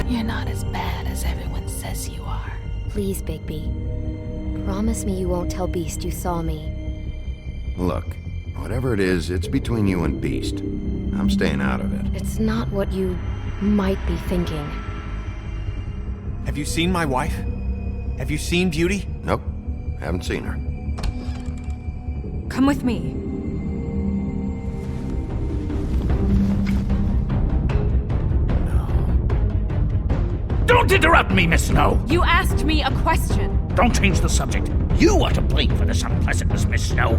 You're not as bad as everyone says you are. Please, Bigby. Promise me you won't tell Beast you saw me. Look, whatever it is, it's between you and Beast. I'm staying out of it. It's not what you might be thinking. Have you seen my wife? Have you seen Beauty? Nope, haven't seen her. Come with me. Don't interrupt me, Miss Snow! You asked me a question. Don't change the subject. You are to blame for this unpleasantness, Miss Snow.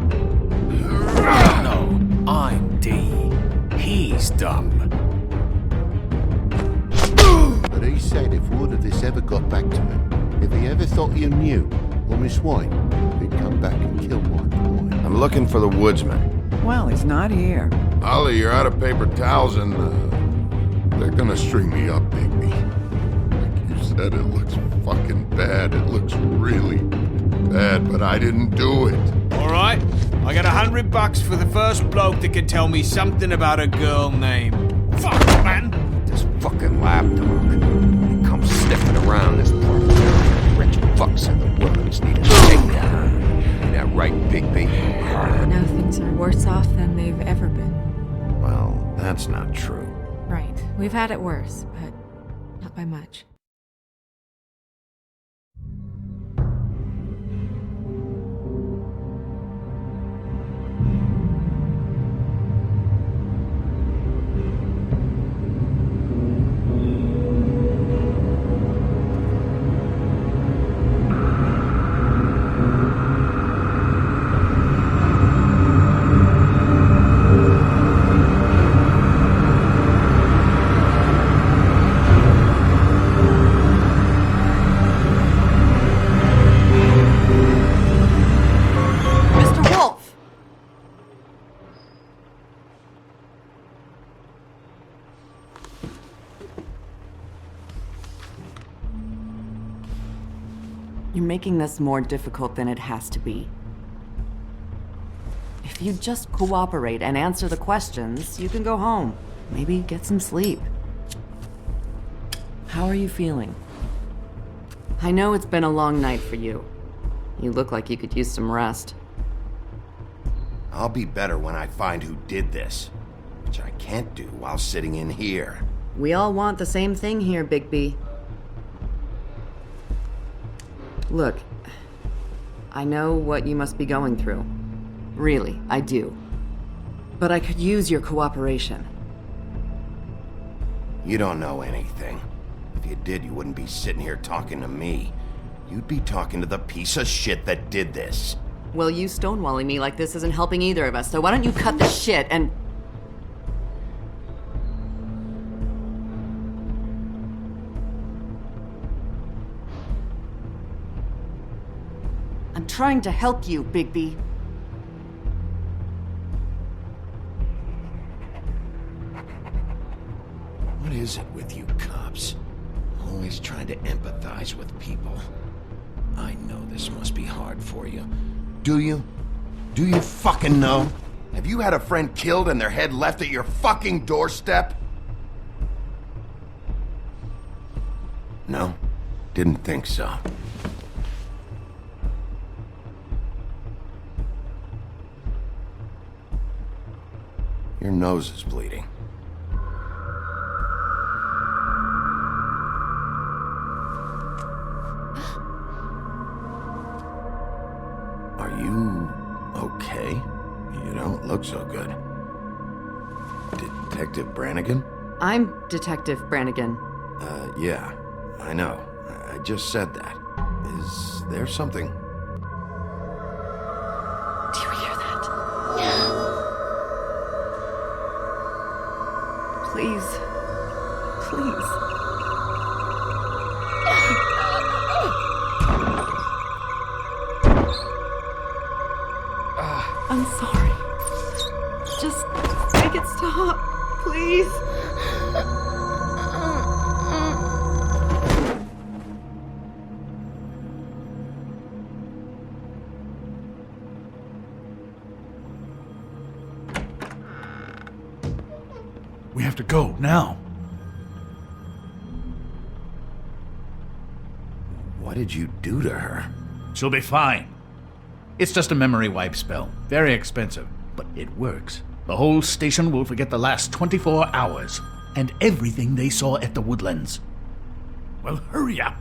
No, I'm D. He's dumb. But he said if word of this ever got back to him, if he ever thought you knew, or Miss White, he'd come back and kill my boy. I'm looking for the woodsman. Well, he's not here. Ollie, you're out of paper towels and, they're gonna string me up, Bigby. Like you said, it looks fucking bad. It looks really bad, but I didn't do it. Alright, I got $100 for the first bloke that can tell me something about a girl named... Fuck, man! This fucking lapdog. He comes sniffing around this part. Rich fucks in the wilderness need a shakedown. Ain't that right, Bigby? Now things are worse off than they've ever been. Well, that's not true. Right. We've had it worse, but not by much. You're making this more difficult than it has to be. If you just cooperate and answer the questions, you can go home. Maybe get some sleep. How are you feeling? I know it's been a long night for you. You look like you could use some rest. I'll be better when I find who did this, which I can't do while sitting in here. We all want the same thing here, Bigby. Look, I know what you must be going through. Really, I do. But I could use your cooperation. You don't know anything. If you did, you wouldn't be sitting here talking to me. You'd be talking to the piece of shit that did this. Well, you stonewalling me like this isn't helping either of us, so why don't you cut the shit and... I'm trying to help you, Bigby. What is it with you cops? Always trying to empathize with people. I know this must be hard for you. Do you? Do you fucking know? Have you had a friend killed and their head left at your fucking doorstep? No? Didn't think so. Your nose is bleeding. Are you okay? You don't look so good. Detective Brannigan? I'm Detective Brannigan. Yeah, I know. I just said that. Is there something? Do you hear that? Please. Please. I'm sorry. Just make it stop, please. We have to go, now. What did you do to her? She'll be fine. It's just a memory wipe spell. Very expensive, but it works. The whole station will forget the last 24 hours, and everything they saw at the Woodlands. Well, hurry up.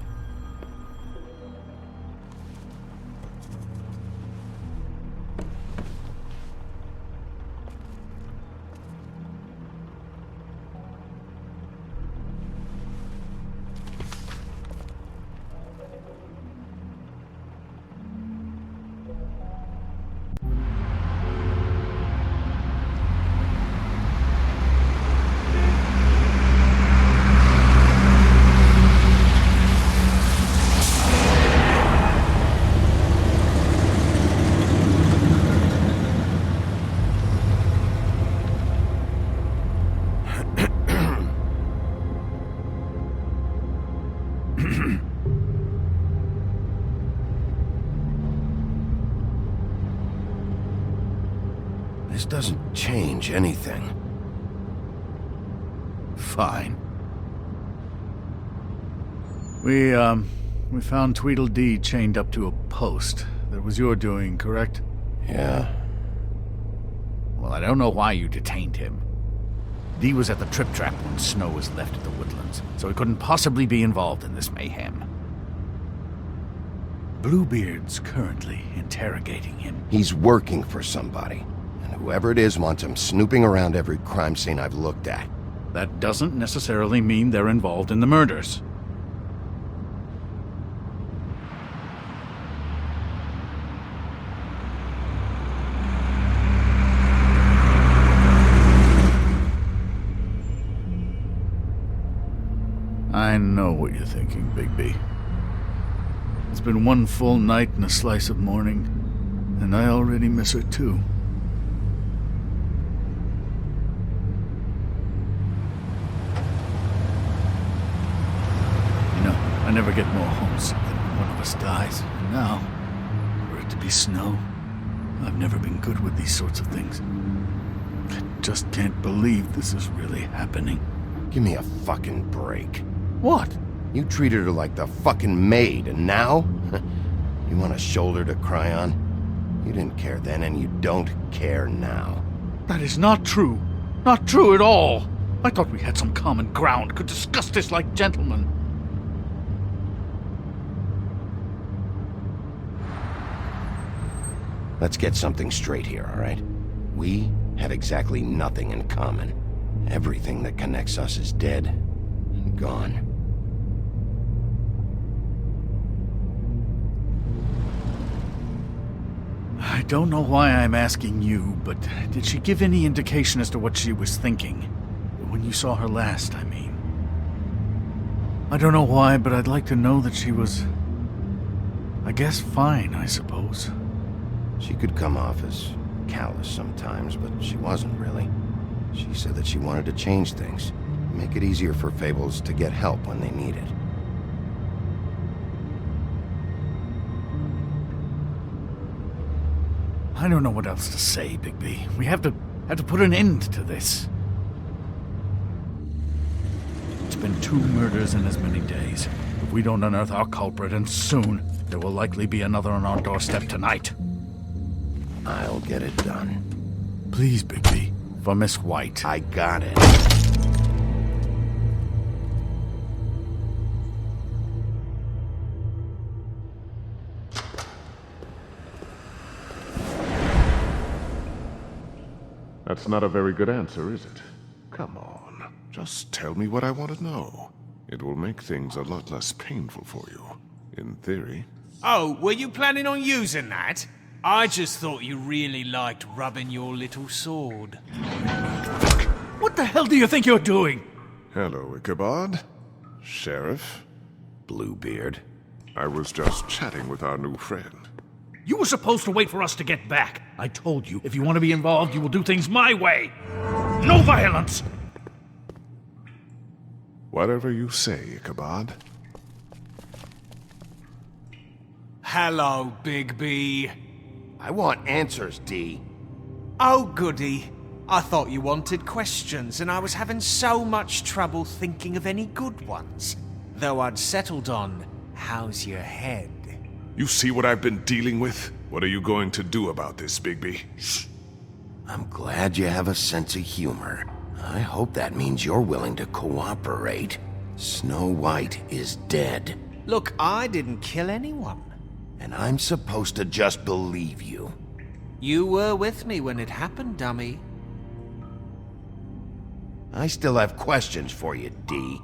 This doesn't change anything. Fine. We found Tweedledee chained up to a post. That was your doing, correct? Yeah. Well, I don't know why you detained him. Dee was at the Trip Trap when Snow was left at the Woodlands, so he couldn't possibly be involved in this mayhem. Bluebeard's currently interrogating him. He's working for somebody. And whoever it is wants him snooping around every crime scene I've looked at. That doesn't necessarily mean they're involved in the murders. I know what you're thinking, Bigby. It's been one full night and a slice of morning, and I already miss her too. You know, I never get more homesick than when one of us dies. And now, for it to be Snow, I've never been good with these sorts of things. I just can't believe this is really happening. Give me a fucking break. What? You treated her like the fucking maid, and now? You want a shoulder to cry on? You didn't care then, and you don't care now. That is not true. Not true at all. I thought we had some common ground, could discuss this like gentlemen. Let's get something straight here, all right? We have exactly nothing in common. Everything that connects us is dead and gone. I don't know why I'm asking you, but did she give any indication as to what she was thinking? When you saw her last, I mean. I don't know why, but I'd like to know that she was, I guess, fine, I suppose. She could come off as callous sometimes, but she wasn't really. She said that she wanted to change things, make it easier for Fables to get help when they need it. I don't know what else to say, Bigby. We have to put an end to this. It's been 2 murders in as many days. If we don't unearth our culprit, and soon, there will likely be another on our doorstep tonight. I'll get it done. Please, Bigby. For Miss White. I got it. That's not a very good answer, is it? Come on, just tell me what I want to know. It will make things a lot less painful for you, in theory. Oh, were you planning on using that? I just thought you really liked rubbing your little sword. What the hell do you think you're doing? Hello, Ichabod. Sheriff. Bluebeard. I was just chatting with our new friend. You were supposed to wait for us to get back. I told you, if you want to be involved, you will do things my way. No violence! Whatever you say, Ichabod. Hello, Bigby. I want answers, Dee. Oh, goody. I thought you wanted questions, and I was having so much trouble thinking of any good ones. Though I'd settled on, how's your head? You see what I've been dealing with? What are you going to do about this, Bigby? I'm glad you have a sense of humor. I hope that means you're willing to cooperate. Snow White is dead. Look, I didn't kill anyone. And I'm supposed to just believe you. You were with me when it happened, dummy. I still have questions for you, D.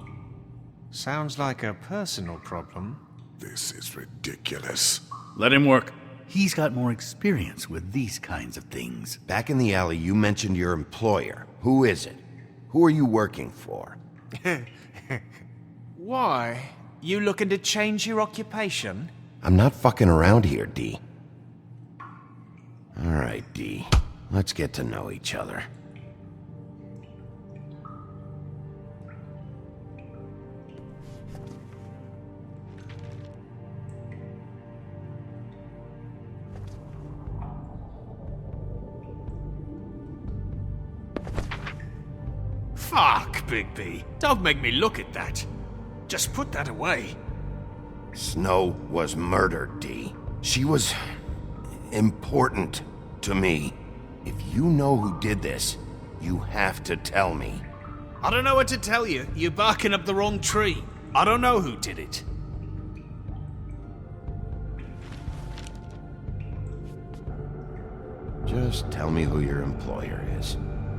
Sounds like a personal problem. This is ridiculous. Let him work. He's got more experience with these kinds of things. Back in the alley, you mentioned your employer. Who is it? Who are you working for? Why? You looking to change your occupation? I'm not fucking around here, D. All right, D. Let's get to know each other. Fuck, Bigby. Don't make me look at that. Just put that away. Snow was murdered, D. She was important to me. If you know who did this, you have to tell me. I don't know what to tell you. You're barking up the wrong tree. I don't know who did it. Just tell me who your employer is.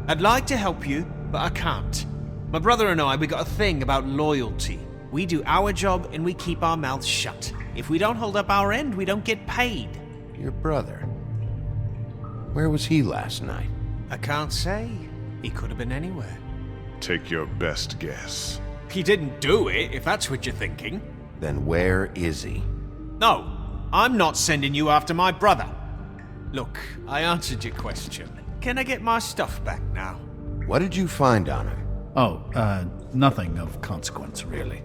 I'd like to help you, but I can't. My brother and I, we got a thing about loyalty. We do our job and we keep our mouths shut. If we don't hold up our end, we don't get paid. Your brother? Where was he last night? I can't say. He could have been anywhere. Take your best guess. He didn't do it, if that's what you're thinking. Then where is he? No, I'm not sending you after my brother. Look, I answered your question. Can I get my stuff back now? What did you find on him? Oh, nothing of consequence, really.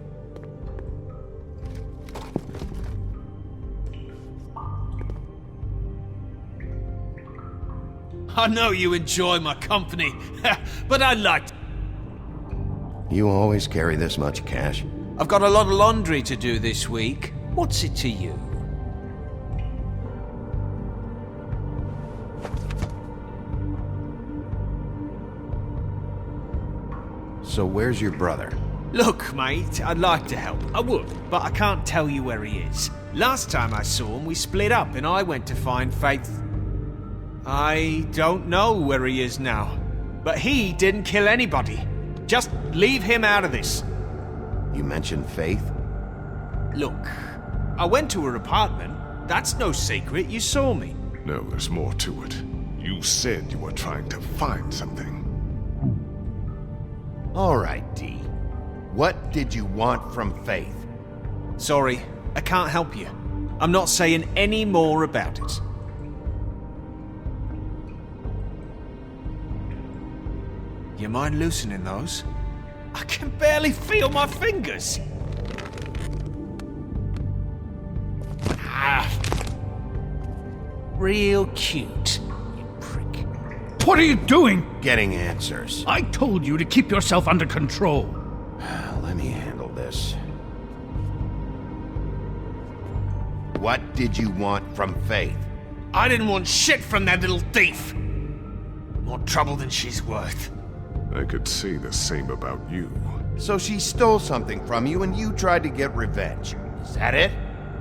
I know you enjoy my company, but I'd like to. You always carry this much cash? I've got a lot of laundry to do this week. What's it to you? So where's your brother? Look, mate, I'd like to help. I would, but I can't tell you where he is. Last time I saw him, we split up and I went to find Faith. I don't know where he is now, but he didn't kill anybody. Just leave him out of this. You mentioned Faith? Look, I went to her apartment. That's no secret. You saw me. No, there's more to it. You said you were trying to find something. All right, D. What did you want from Faith? Sorry, I can't help you. I'm not saying any more about it. You mind loosening those? I can barely feel my fingers. Ah. Real cute, you prick. What are you doing? Getting answers. I told you to keep yourself under control. Let me handle this. What did you want from Faith? I didn't want shit from that little thief. More trouble than she's worth. I could say the same about you. So she stole something from you and you tried to get revenge. Is that it?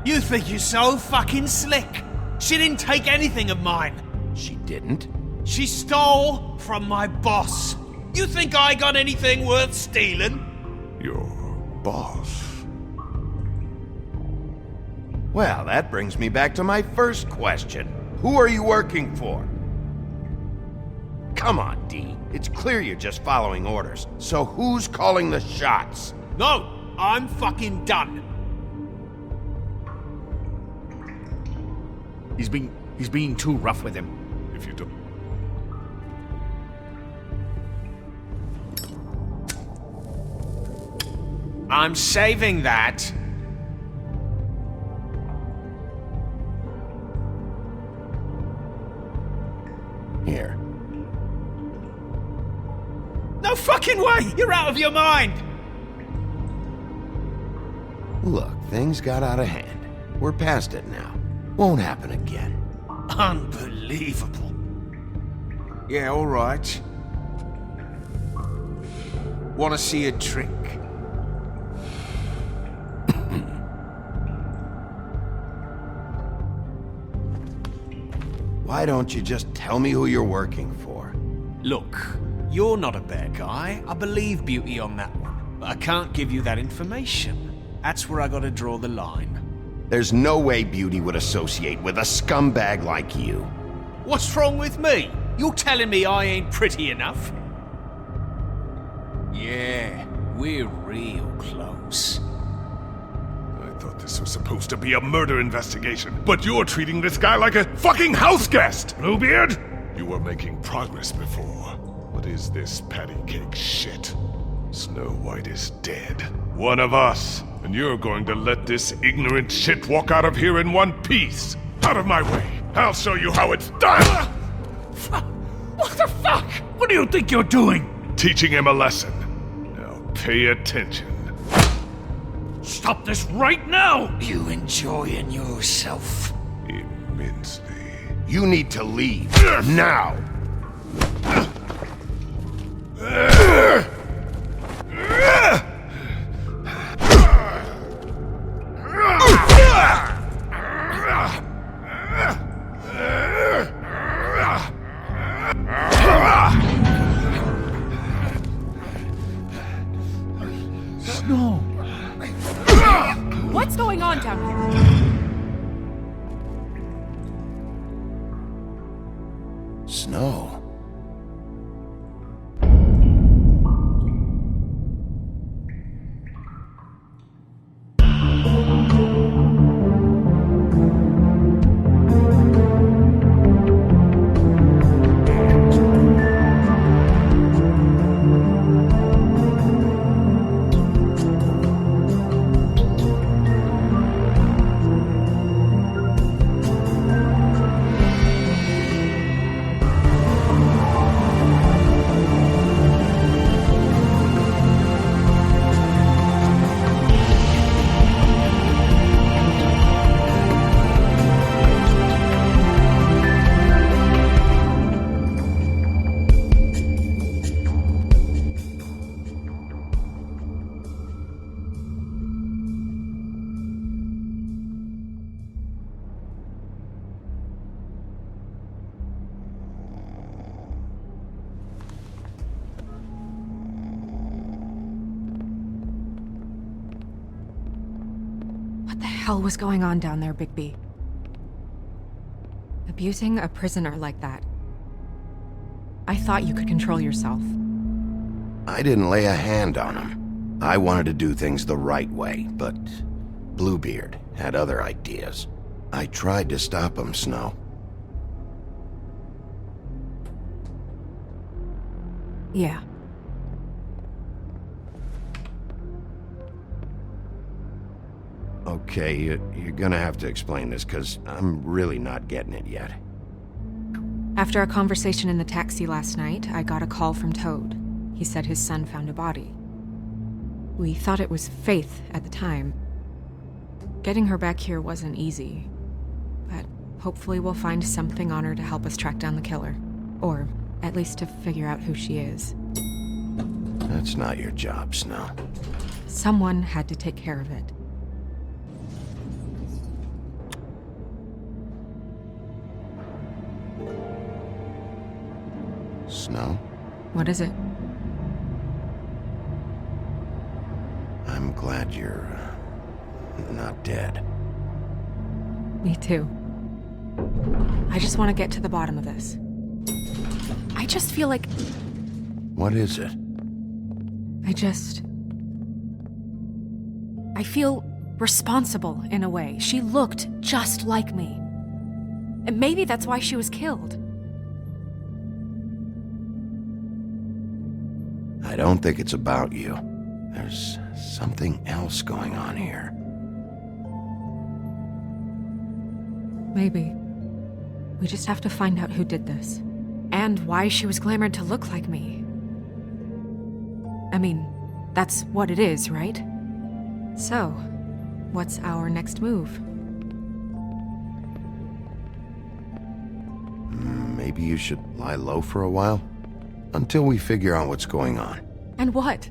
You think you're so fucking slick. She didn't take anything of mine. She didn't? She stole from my boss. You think I got anything worth stealing? Your boss? Well, that brings me back to my first question. Who are you working for? Come on, D. It's clear you're just following orders. So who's calling the shots? No, I'm fucking done. He's being too rough with him. If you don't... I'm saving that. Here. fucking way! You're out of your mind! Look, things got out of hand. We're past it now. Won't happen again. Unbelievable. Yeah, all right. Want to see a trick? Why don't you just tell me who you're working for? Look, you're not a bad guy. I believe Beauty on that one. But I can't give you that information. That's where I gotta draw the line. There's no way Beauty would associate with a scumbag like you. What's wrong with me? You're telling me I ain't pretty enough? Yeah, we're real close. I thought this was supposed to be a murder investigation, but you're treating this guy like a fucking house guest, Bluebeard! You were making progress before. What is this patty cake shit? Snow White is dead. One of us. And you're going to let this ignorant shit walk out of here in one piece. Out of my way. I'll show you how it's done! What the fuck? What do you think you're doing? Teaching him a lesson. Now pay attention. Stop this right now! You enjoying yourself? Immensely. You need to leave. Now! Snow! What's going on down here? Snow. What the hell was going on down there, Bigby? Abusing a prisoner like that. I thought you could control yourself. I didn't lay a hand on him. I wanted to do things the right way, but Bluebeard had other ideas. I tried to stop him, Snow. Yeah. Okay, you're gonna have to explain this, because I'm really not getting it yet. After a conversation in the taxi last night, I got a call from Toad. He said his son found a body. We thought it was Faith at the time. Getting her back here wasn't easy, but hopefully we'll find something on her to help us track down the killer. Or at least to figure out who she is. That's not your job, Snow. Someone had to take care of it. Snow? What is it? I'm glad you're not dead. Me too. I just want to get to the bottom of this. I just feel like... What is it? I feel responsible in a way. She looked just like me. And maybe that's why she was killed. I don't think it's about you. There's something else going on here. Maybe. We just have to find out who did this. And why she was glamored to look like me. I mean, that's what it is, right? So, what's our next move? Maybe you should lie low for a while? Until we figure out what's going on. And what?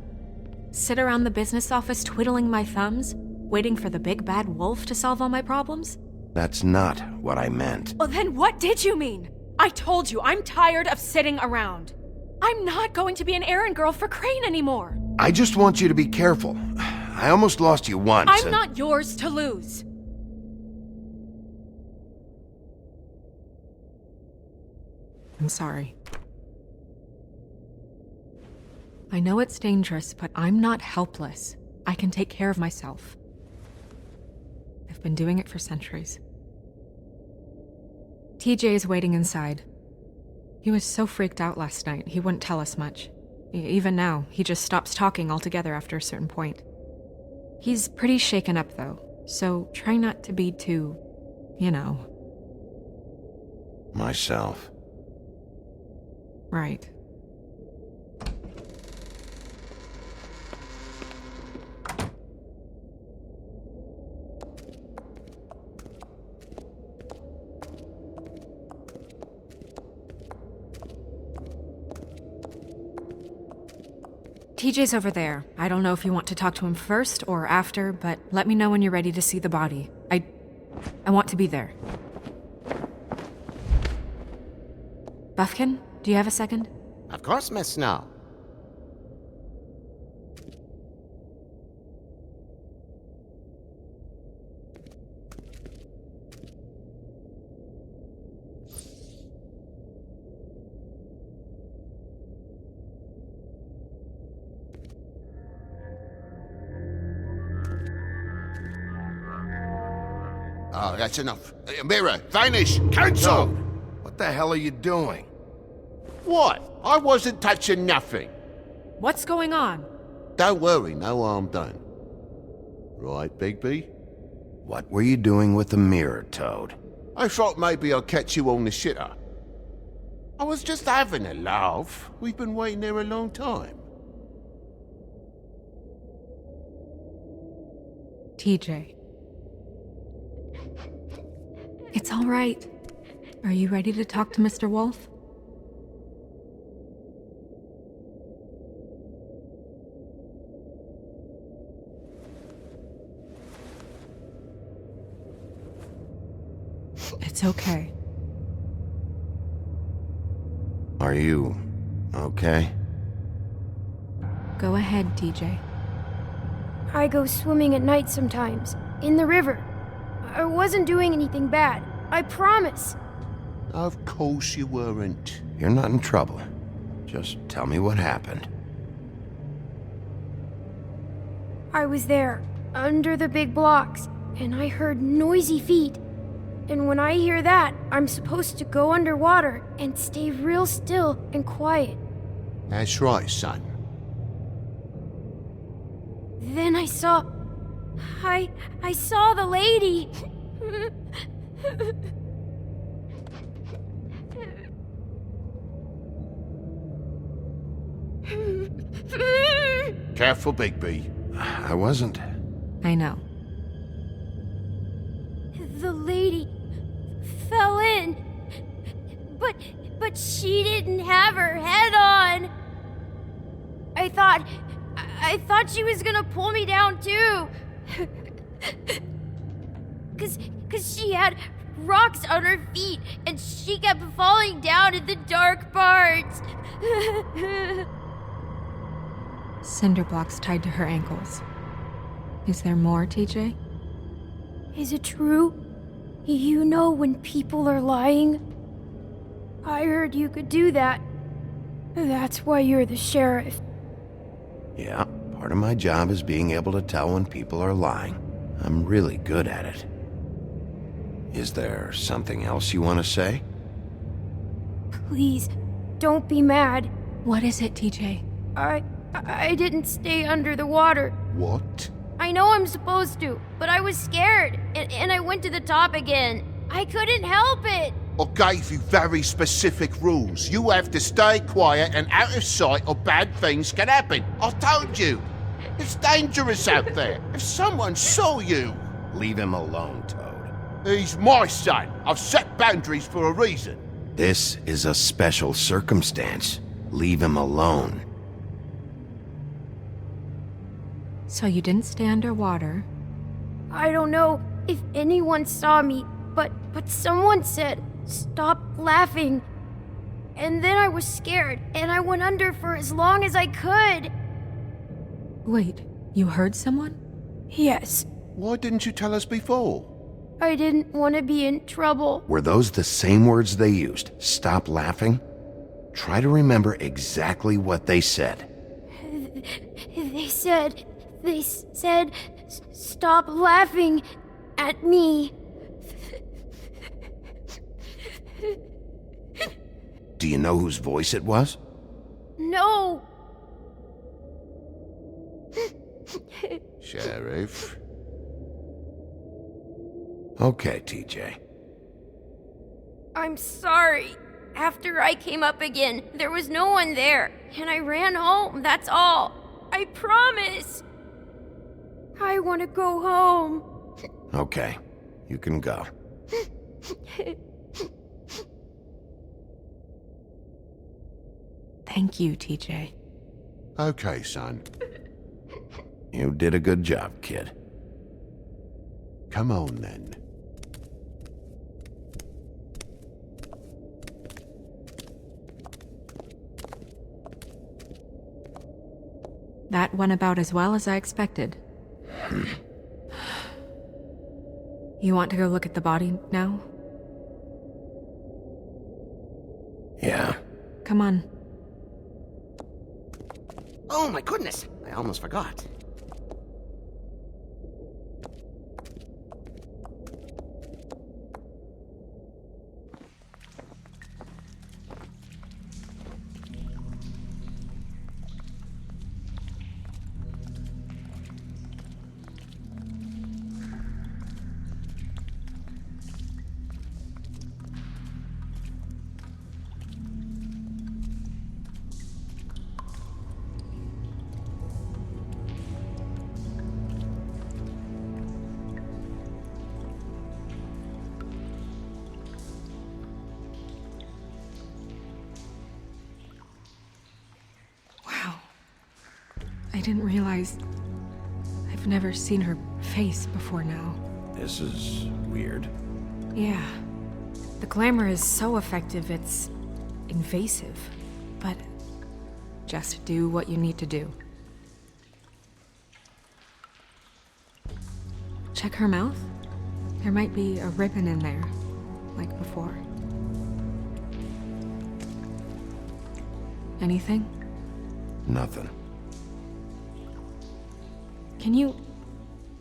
Sit around the business office twiddling my thumbs, waiting for the big bad wolf to solve all my problems? That's not what I meant. Well, then what did you mean? I told you, I'm tired of sitting around. I'm not going to be an errand girl for Crane anymore. I just want you to be careful. I almost lost you once. I'm not yours to lose. I'm sorry. I know it's dangerous, but I'm not helpless. I can take care of myself. I've been doing it for centuries. TJ is waiting inside. He was so freaked out last night, he wouldn't tell us much. Even now, he just stops talking altogether after a certain point. He's pretty shaken up, though, so try not to be too, you know. Myself. Right. TJ's over there. I don't know if you want to talk to him first or after, but let me know when you're ready to see the body. I want to be there. Buffkin, do you have a second? Of course, Miss Snow. Oh, that's enough. Mira, vanish! Cancel! What the hell are you doing? What? I wasn't touching nothing. What's going on? Don't worry, no harm done. Right, Bigby? What were you doing with the mirror, Toad? I thought maybe I'd catch you on the shitter. I was just having a laugh. We've been waiting there a long time. TJ. It's all right. Are you ready to talk to Mr. Wolf? It's okay. Are you okay? Go ahead, TJ. I go swimming at night sometimes, in the river. I wasn't doing anything bad. I promise. Of course you weren't. You're not in trouble. Just tell me what happened. I was there, under the big blocks, and I heard noisy feet. And when I hear that, I'm supposed to go underwater and stay real still and quiet. That's right, son. Then I saw the lady. Careful, Bigby. I wasn't. I know. The lady fell in. But she didn't have her head on. I thought she was gonna pull me down too. Cause she had rocks on her feet and she kept falling down in the dark parts. Cinder blocks tied to her ankles. Is there more, TJ? Is it true? You know when people are lying? I heard you could do that. That's why you're the sheriff. Yeah, part of my job is being able to tell when people are lying. I'm really good at it. Is there something else you want to say? Please, don't be mad. What is it, TJ? I didn't stay under the water. What? I know I'm supposed to, but I was scared, and I went to the top again. I couldn't help it. I gave you very specific rules. You have to stay quiet and out of sight or bad things can happen. I told you. It's dangerous out there. If someone saw you... Leave him alone, Toad. He's my son. I've set boundaries for a reason. This is a special circumstance. Leave him alone. So you didn't stay underwater. I don't know if anyone saw me, but someone said, "Stop laughing." And then I was scared, and I went under for as long as I could. Wait, you heard someone? Yes, Why didn't you tell us before? I didn't want to be in trouble. Were those the same words they used? Stop laughing? Try to remember exactly what they said. They said, "Stop laughing at me." Do you know whose voice it was? No. Sheriff. Okay, TJ. I'm sorry. After I came up again, there was no one there, and I ran home, that's all. I promise. I want to go home. Okay, you can go. Thank you, TJ. Okay, son. You did a good job, kid. Come on, then. That went about as well as I expected. You want to go look at the body now? Yeah. Come on. Oh my goodness, I almost forgot. I didn't realize... I've never seen her face before now. This is weird. Yeah. The glamour is so effective, it's invasive. But just do what you need to do. Check her mouth. There might be a ribbon in there, like before. Anything? Nothing. Can you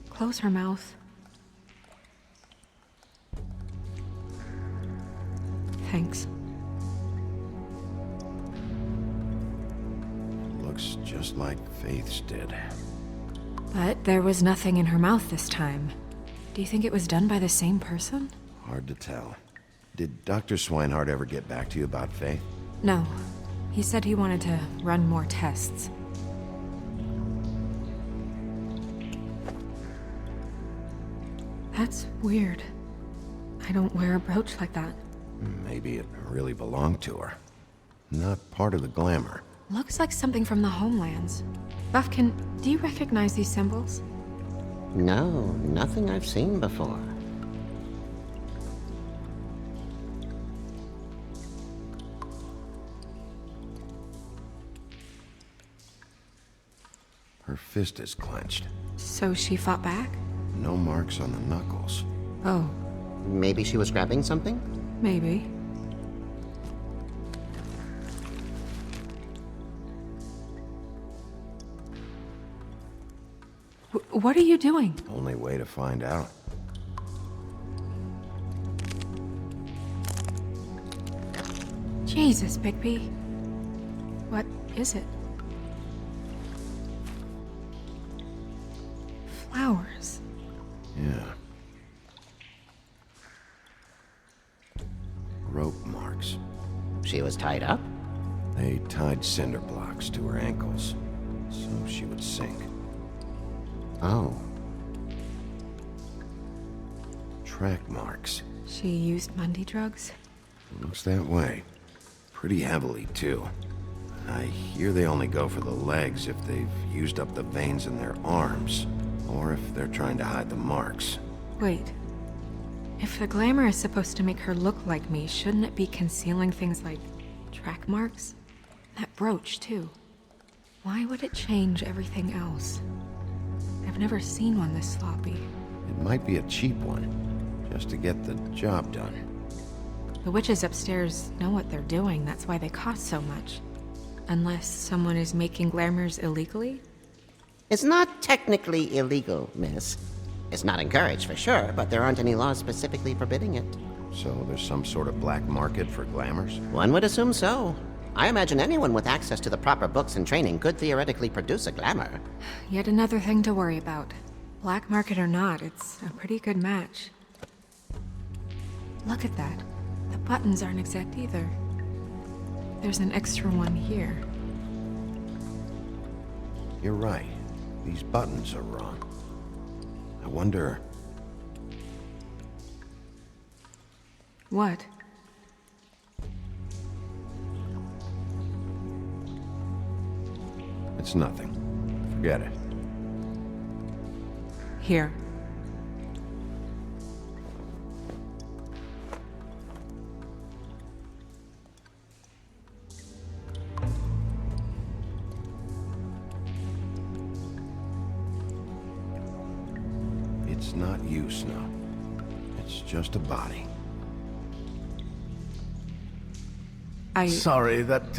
close her mouth? Thanks. Looks just like Faith's did. But there was nothing in her mouth this time. Do you think it was done by the same person? Hard to tell. Did Dr. Swinehart ever get back to you about Faith? No. He said he wanted to run more tests. That's weird. I don't wear a brooch like that. Maybe it really belonged to her. Not part of the glamour. Looks like something from the homelands. Buffkin, do you recognize these symbols? No, nothing I've seen before. Her fist is clenched. So she fought back? No marks on the knuckles. Oh. Maybe she was grabbing something? Maybe. What are you doing? Only way to find out. Jesus, Bigby. What is it? Flowers. Yeah. She was tied up? They tied cinder blocks to her ankles, so she would sink. Oh. Track marks. She used Mundy drugs? Looks that way. Pretty heavily, too. I hear they only go for the legs if they've used up the veins in their arms, or if they're trying to hide the marks. Wait. If the glamour is supposed to make her look like me, shouldn't it be concealing things like track marks? That brooch, too. Why would it change everything else? I've never seen one this sloppy. It might be a cheap one, just to get the job done. The witches upstairs know what they're doing, that's why they cost so much. Unless someone is making glamours illegally? It's not technically illegal, miss. It's not encouraged for sure, but there aren't any laws specifically forbidding it. So there's some sort of black market for glamours? One would assume so. I imagine anyone with access to the proper books and training could theoretically produce a glamour. Yet another thing to worry about. Black market or not, it's a pretty good match. Look at that. The buttons aren't exact either. There's an extra one here. You're right. These buttons are wrong. I wonder... What? It's nothing. Forget it. Here. It's not you, Snow. It's just a body. Sorry, that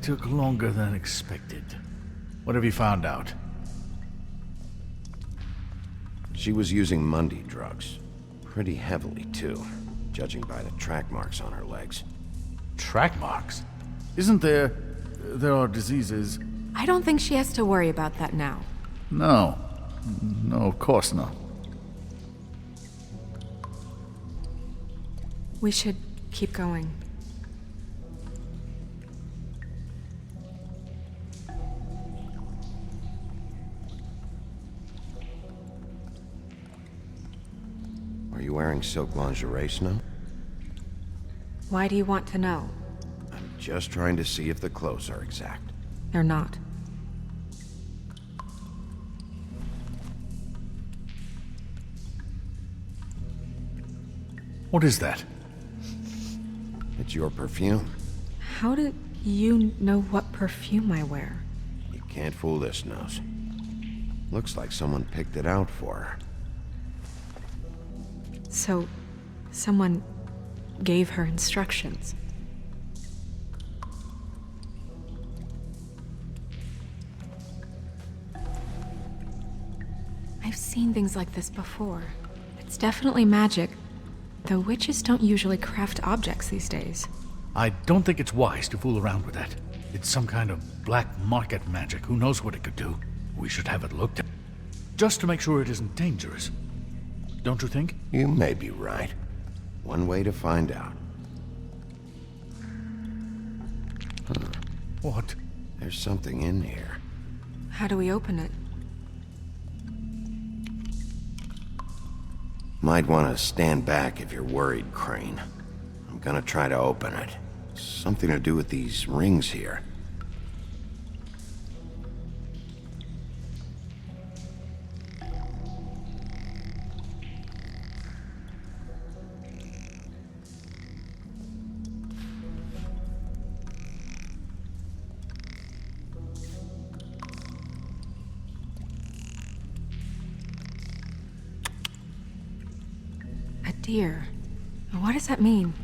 took longer than expected. What have you found out? She was using Mundy drugs. Pretty heavily, too, judging by the track marks on her legs. Track marks? Isn't there... there are diseases... I don't think she has to worry about that now. No. No, of course not. We should keep going. Are you wearing silk lingerie, Snow? Why do you want to know? I'm just trying to see if the clothes are exact. They're not. What is that? It's your perfume. How do you know what perfume I wear? You can't fool this nose. Looks like someone picked it out for her. So, someone gave her instructions. I've seen things like this before. It's definitely magic, though witches don't usually craft objects these days. I don't think it's wise to fool around with that. It's some kind of black market magic. Who knows what it could do? We should have it looked at. Just to make sure it isn't dangerous. Don't you think? You may be right. One way to find out. Huh. What? There's something in here. How do we open it? Might want to stand back if you're worried, Crane. I'm gonna try to open it. Something to do with these rings here. A deer. What does that mean?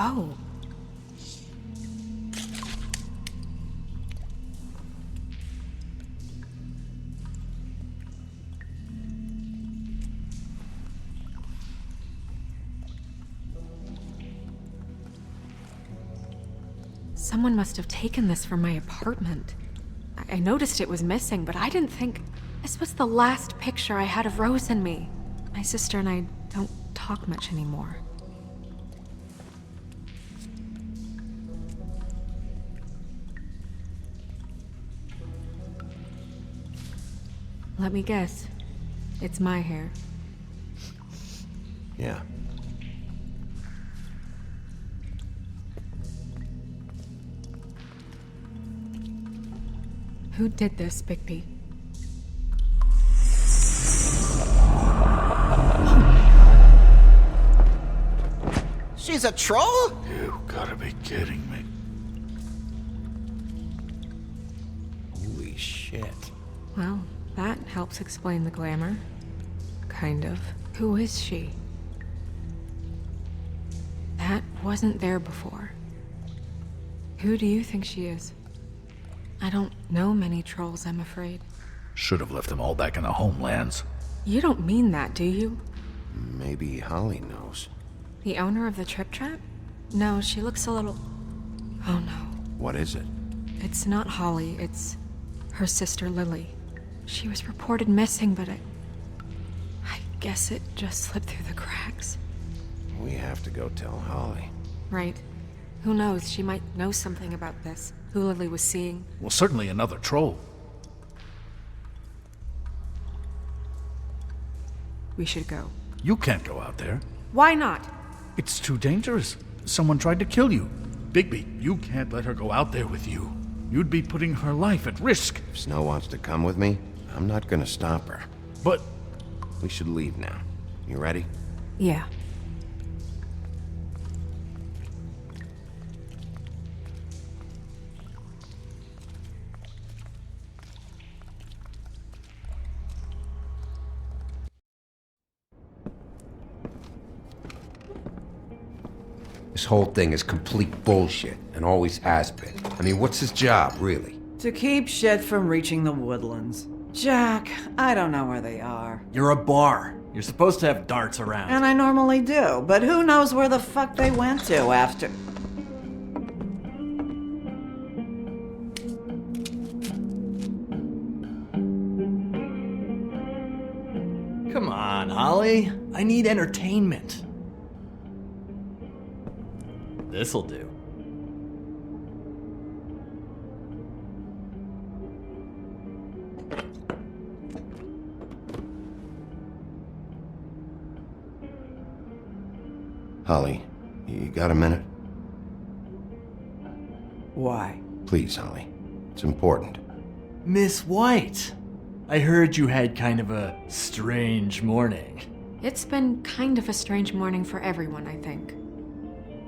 Oh. Someone must have taken this from my apartment. I noticed it was missing, but I didn't think... This was the last picture I had of Rose and me. My sister and I don't talk much anymore. Let me guess. It's my hair. Yeah. Who did this, Bigby? She's a troll? You gotta be kidding me. Holy shit. Well, that helps explain the glamour. Kind of. Who is she? That wasn't there before. Who do you think she is? I don't know many trolls, I'm afraid. Should have left them all back in the homelands. You don't mean that, do you? Maybe Holly knows. The owner of the Trip Trap? No, she looks a little... Oh no. What is it? It's not Holly, it's her sister Lily. She was reported missing, but I guess it just slipped through the cracks. We have to go tell Holly. Right. Who knows, she might know something about this. Who Lily was seeing. Well, certainly another troll. We should go. You can't go out there. Why not? It's too dangerous. Someone tried to kill you. Bigby, you can't let her go out there with you. You'd be putting her life at risk. If Snow wants to come with me, I'm not gonna stop her. But... We should leave now. You ready? Yeah. This whole thing is complete bullshit, and always has been. I mean, what's his job, really? To keep shit from reaching the woodlands. Jack, I don't know where they are. You're a bar. You're supposed to have darts around. And I normally do, but who knows where the fuck they went to after... Come on, Holly. I need entertainment. This'll do. Holly, you got a minute? Why? Please, Holly. It's important. Miss White, I heard you had kind of a strange morning. It's been kind of a strange morning for everyone, I think.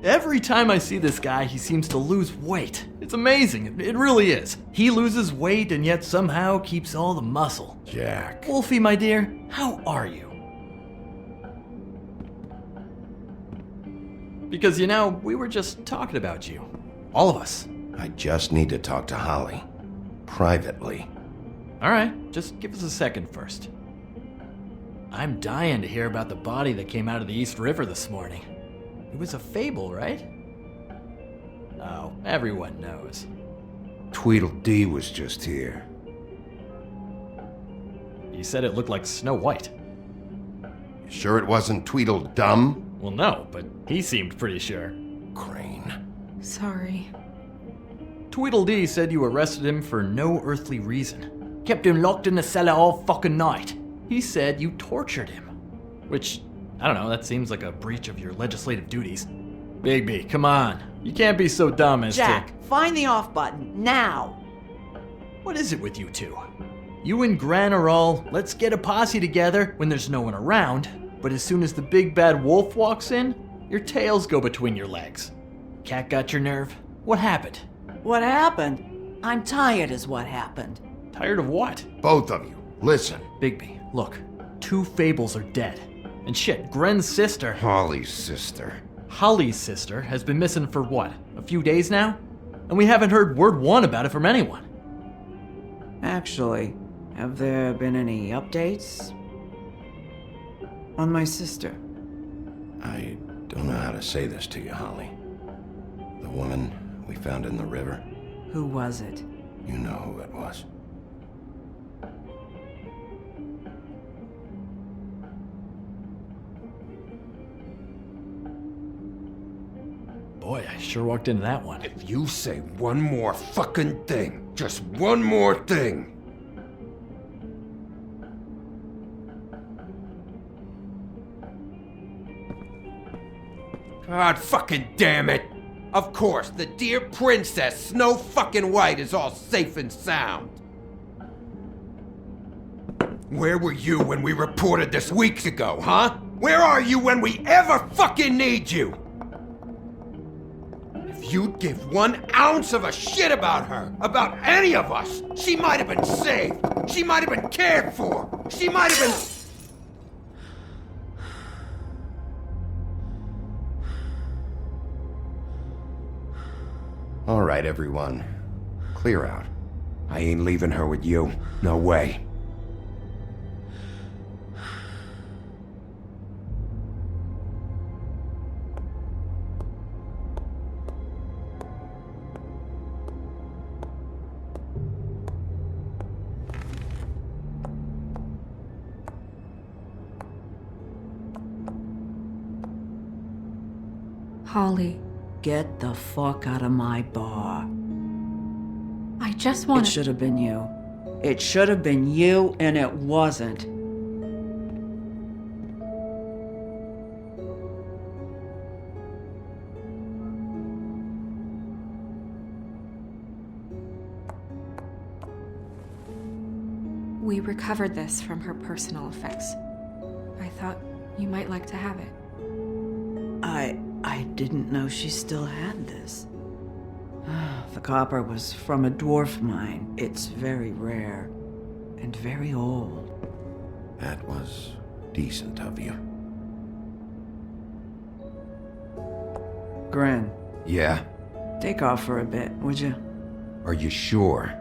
Every time I see this guy, he seems to lose weight. It's amazing. It really is. He loses weight and yet somehow keeps all the muscle. Jack. Wolfie, my dear, how are you? Because, you know, we were just talking about you. All of us. I just need to talk to Holly. Privately. Alright, just give us a second first. I'm dying to hear about the body that came out of the East River this morning. It was a fable, right? Oh, everyone knows. Tweedledee was just here. You said it looked like Snow White. You sure it wasn't Tweedledum? Well, no, but he seemed pretty sure. Crane. Sorry. Tweedledee said you arrested him for no earthly reason. Kept him locked in the cellar all fucking night. He said you tortured him. Which, I don't know, that seems like a breach of your legislative duties. Bigby, come on. You can't be so dumb as Jack, find the off button, now! What is it with you two? You and Gran are all, let's get a posse together when there's no one around, but as soon as the big bad wolf walks in, your tails go between your legs. Cat got your nerve? What happened? What happened? I'm tired is what happened. Tired of what? Both of you, listen. Bigby, look. 2 fables are dead. And shit, Gren's sister... Holly's sister. Holly's sister has been missing for what? A few days now? And we haven't heard word one about it from anyone. Actually, have there been any updates? On my sister? I don't know how to say this to you, Holly. The woman we found in the river. Who was it? You know who it was. Boy, I sure walked into that one. If you say one more fucking thing, just one more thing, God fucking damn it! Of course, the dear Princess Snow fucking White is all safe and sound. Where were you when we reported this weeks ago, huh? Where are you when we ever fucking need you? If you'd give 1 ounce of a shit about her, about any of us, she might have been saved. She might have been cared for. She might have been... All right, everyone. Clear out. I ain't leaving her with you. No way. Holly, Get the fuck out of my bar. I just It want should have been you. It should have been you, and it wasn't. We recovered this from her personal effects. I thought you might like to have it. I didn't know she still had this. The copper was from a dwarf mine. It's very rare and very old. That was decent of you. Gren, Yeah? take off for a bit, would you? Are you sure?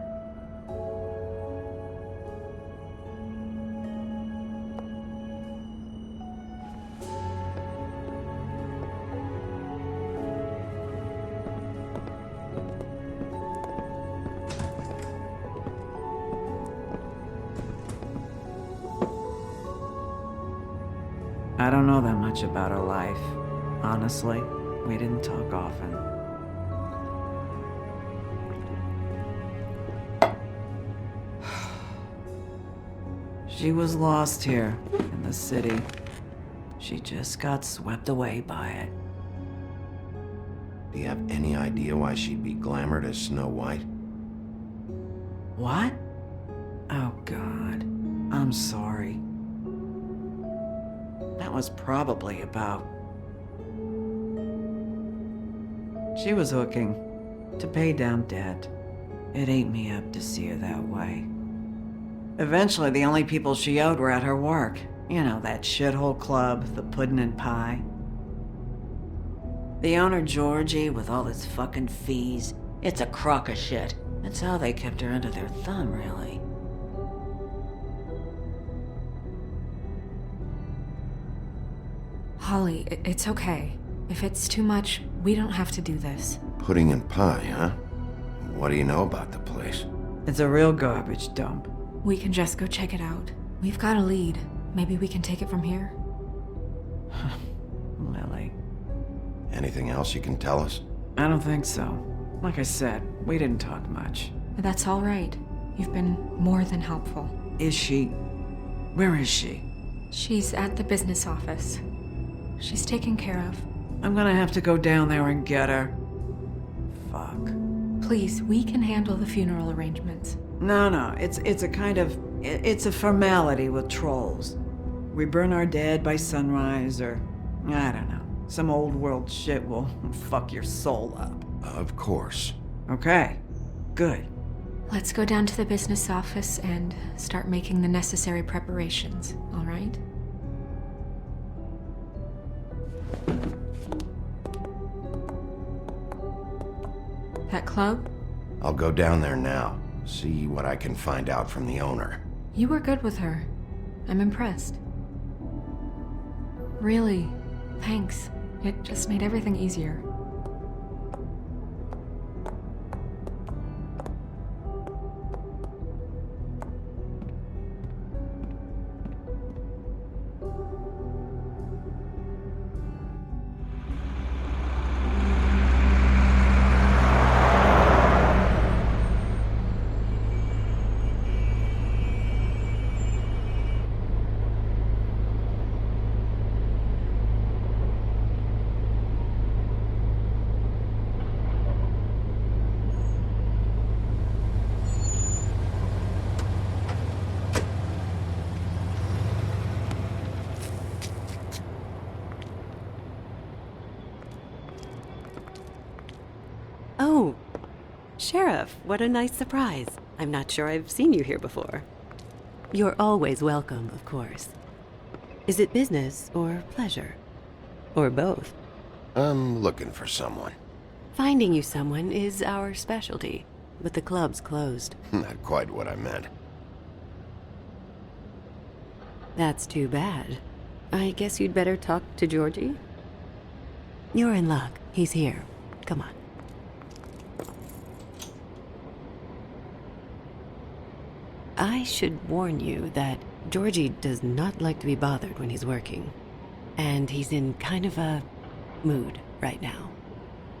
I don't know that much about her life. Honestly, we didn't talk often. She was lost here in the city. She just got swept away by it. Do you have any idea why she'd be glamored as Snow White? What? Oh, God. I'm sorry. That was probably about... She was hooking to pay down debt. It ate me up to see her that way. Eventually, the only people she owed were at her work. You know, that shithole club, the Puddin' and Pie. The owner, Georgie, with all his fucking fees, it's a crock of shit. That's how they kept her under their thumb, really. Holly, it's okay. If it's too much, we don't have to do this. Pudding and pie, huh? What do you know about the place? It's a real garbage dump. We can just go check it out. We've got a lead. Maybe we can take it from here. Lily. Anything else you can tell us? I don't think so. Like I said, we didn't talk much. That's all right. You've been more than helpful. Is she... Where is she? She's at the business office. She's taken care of. I'm gonna have to go down there and get her. Fuck. Please, we can handle the funeral arrangements. No, it's a kind of... It's a formality with trolls. We burn our dead by sunrise, or... I don't know. Some old world shit will fuck your soul up. Of course. Okay. Good. Let's go down to the business office and start making the necessary preparations, all right? That club? I'll go down there now. See what I can find out from the owner. You were good with her. I'm impressed. Really, thanks. It just made everything easier. Sheriff, what a nice surprise. I'm not sure I've seen you here before. You're always welcome, of course. Is it business or pleasure? Or both? I'm looking for someone. Finding you someone is our specialty, but the club's closed. Not quite what I meant. That's too bad. I guess you'd better talk to Georgie? You're in luck. He's here. Come on. I should warn you that Georgie does not like to be bothered when he's working. And he's in kind of a mood right now.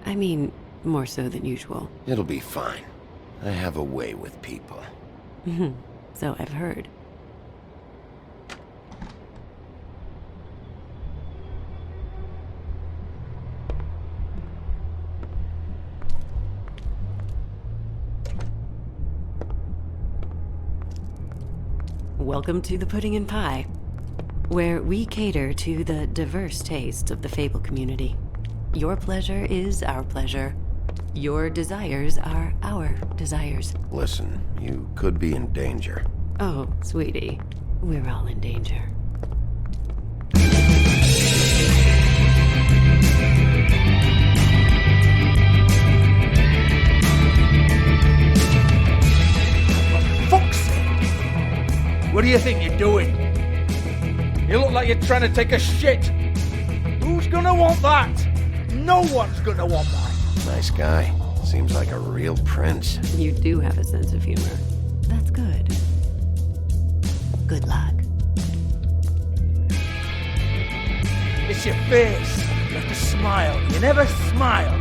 I mean, more so than usual. It'll be fine. I have a way with people. So I've heard. Welcome to the Pudding and Pie, where we cater to the diverse tastes of the Fable community. Your pleasure is our pleasure. Your desires are our desires. Listen, you could be in danger. Oh, sweetie, we're all in danger. Fuck's sake! What do you think you're doing? You look like you're trying to take a shit. Who's gonna want that? No one's gonna want that. Nice guy. Seems like a real prince. You do have a sense of humor. That's good. Good luck. It's your face. You have to smile. You never smile.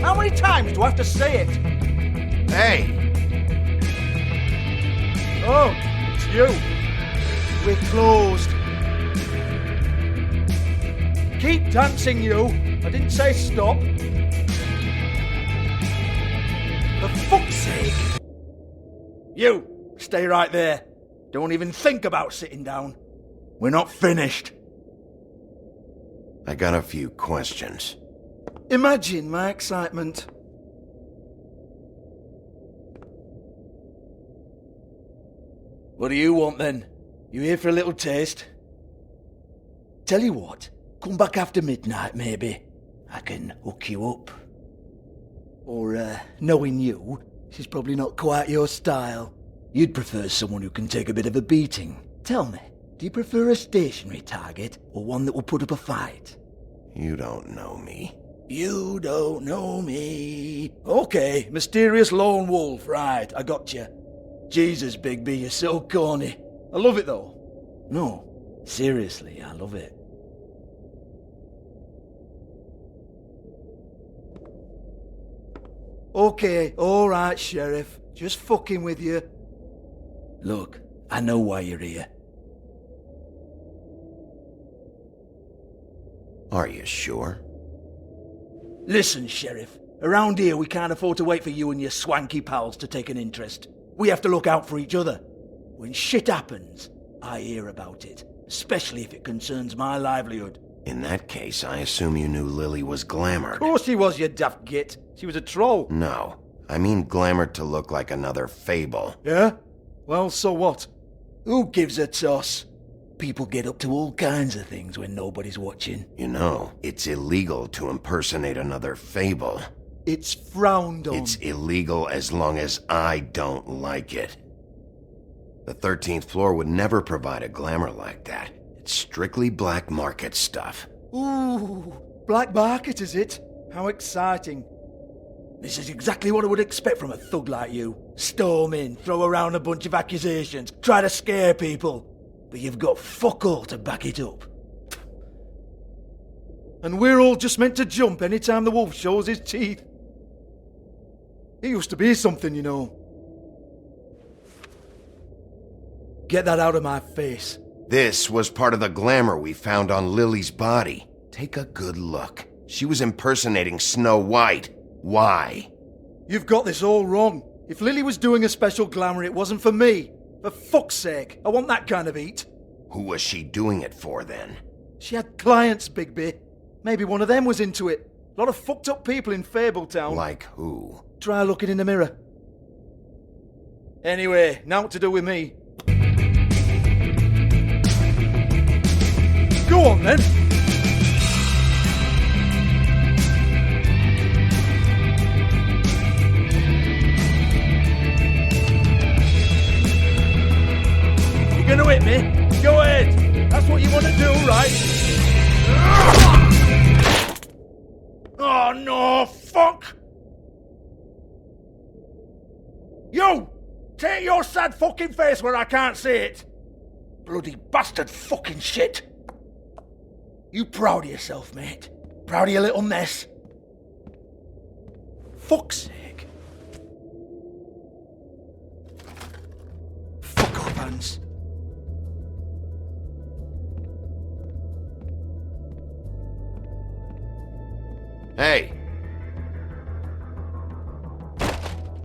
How many times do I have to say it? Hey! Oh, it's you. We're closed. Keep dancing, you. I didn't say stop. For fuck's sake. You, stay right there. Don't even think about sitting down. We're not finished. I got a few questions. Imagine my excitement. What do you want then? You here for a little taste? Tell you what, come back after midnight maybe. I can hook you up. Or, knowing you, she's probably not quite your style. You'd prefer someone who can take a bit of a beating. Tell me, do you prefer a stationary target or one that will put up a fight? You don't know me. You don't know me. Okay, mysterious lone wolf, right, I got you. Jesus, Bigby, you're so corny. I love it though. No, seriously, I love it. Okay, alright, Sheriff. Just fucking with you. Look, I know why you're here. Are you sure? Listen, Sheriff. Around here, we can't afford to wait for you and your swanky pals to take an interest. We have to look out for each other. When shit happens, I hear about it. Especially if it concerns my livelihood. In that case, I assume you knew Lily was glamored. Of course she was, you daft git. She was a troll. No. I mean glamored to look like another Fable. Yeah? Well, so what? Who gives a toss? People get up to all kinds of things when nobody's watching. You know, it's illegal to impersonate another Fable. It's frowned on. It's illegal as long as I don't like it. The 13th floor would never provide a glamour like that. It's strictly black market stuff. Ooh, black market is it? How exciting. This is exactly what I would expect from a thug like you. Storm in, throw around a bunch of accusations, try to scare people. But you've got fuck all to back it up. And we're all just meant to jump any time the wolf shows his teeth. He used to be something, you know. Get that out of my face. This was part of the glamour we found on Lily's body. Take a good look. She was impersonating Snow White. Why? You've got this all wrong. If Lily was doing a special glamour, it wasn't for me. For fuck's sake, I want that kind of eat. Who was she doing it for, then? She had clients, Bigby. Maybe one of them was into it. A lot of fucked up people in Fabletown. Like who? Try looking in the mirror. Anyway, now to do with me. Go on then. You're gonna hit me? Go ahead. That's what you want to do, right? Oh no, fuck! You! Take your sad fucking face where I can't see it! Bloody bastard fucking shit! You proud of yourself, mate? Proud of your little mess? Fuck's sake. Fuck off, Hans. Hey!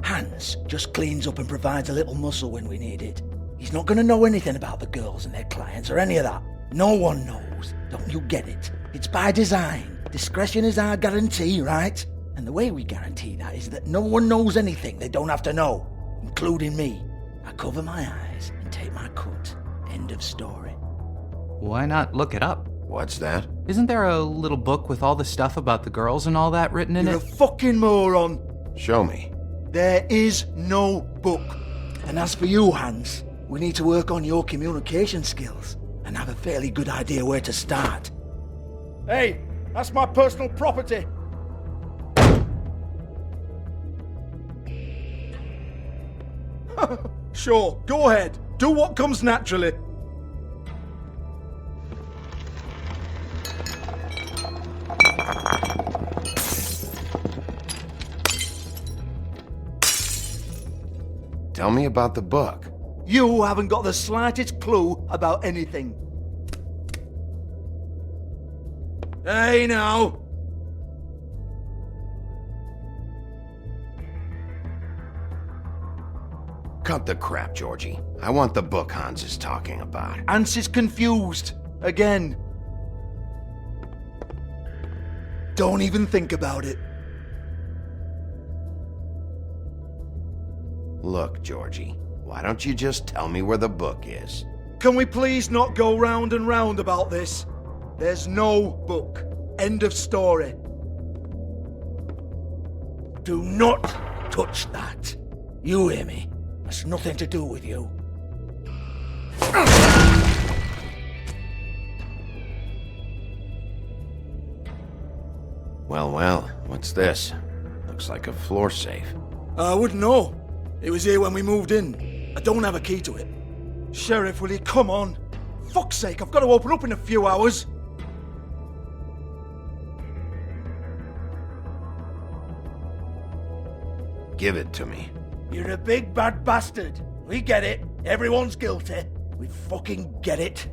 Hans just cleans up and provides a little muscle when we need it. He's not gonna know anything about the girls and their clients or any of that. No one knows. Don't you get it? It's by design. Discretion is our guarantee, right? And the way we guarantee that is that no one knows anything they don't have to know, including me. I cover my eyes and take my cut. End of story. Why not look it up? What's that? Isn't there a little book with all the stuff about the girls and all that written in You're it? a fucking moron. Show me. There is no book. And as for you, Hans, we need to work on your communication skills and have a fairly good idea where to start. Hey, that's my personal property. Sure, go ahead. Do what comes naturally. Tell me about the book. You haven't got the slightest clue about anything. Hey, now. Cut the crap, Georgie. I want the book Hans is talking about. Hans is confused. Again. Don't even think about it. Look, Georgie, why don't you just tell me where the book is? Can we please not go round and round about this? There's no book. End of story. Do not touch that. You hear me? That's nothing to do with you. Well, well, what's this? Looks like a floor safe. I wouldn't know. It was here when we moved in. I don't have a key to it. Sheriff, will you come on? Fuck's sake, I've got to open up in a few hours. Give it to me. You're a big bad bastard. We get it. Everyone's guilty. We fucking get it.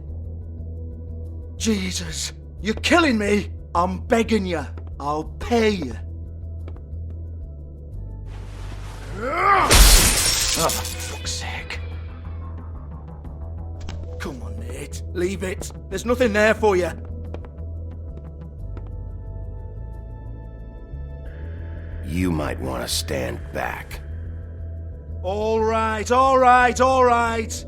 Jesus, you're killing me. I'm begging you. I'll pay you. Oh, for fuck's sake. Come on, mate. Leave it. There's nothing there for you. You might want to stand back. All right, all right, all right.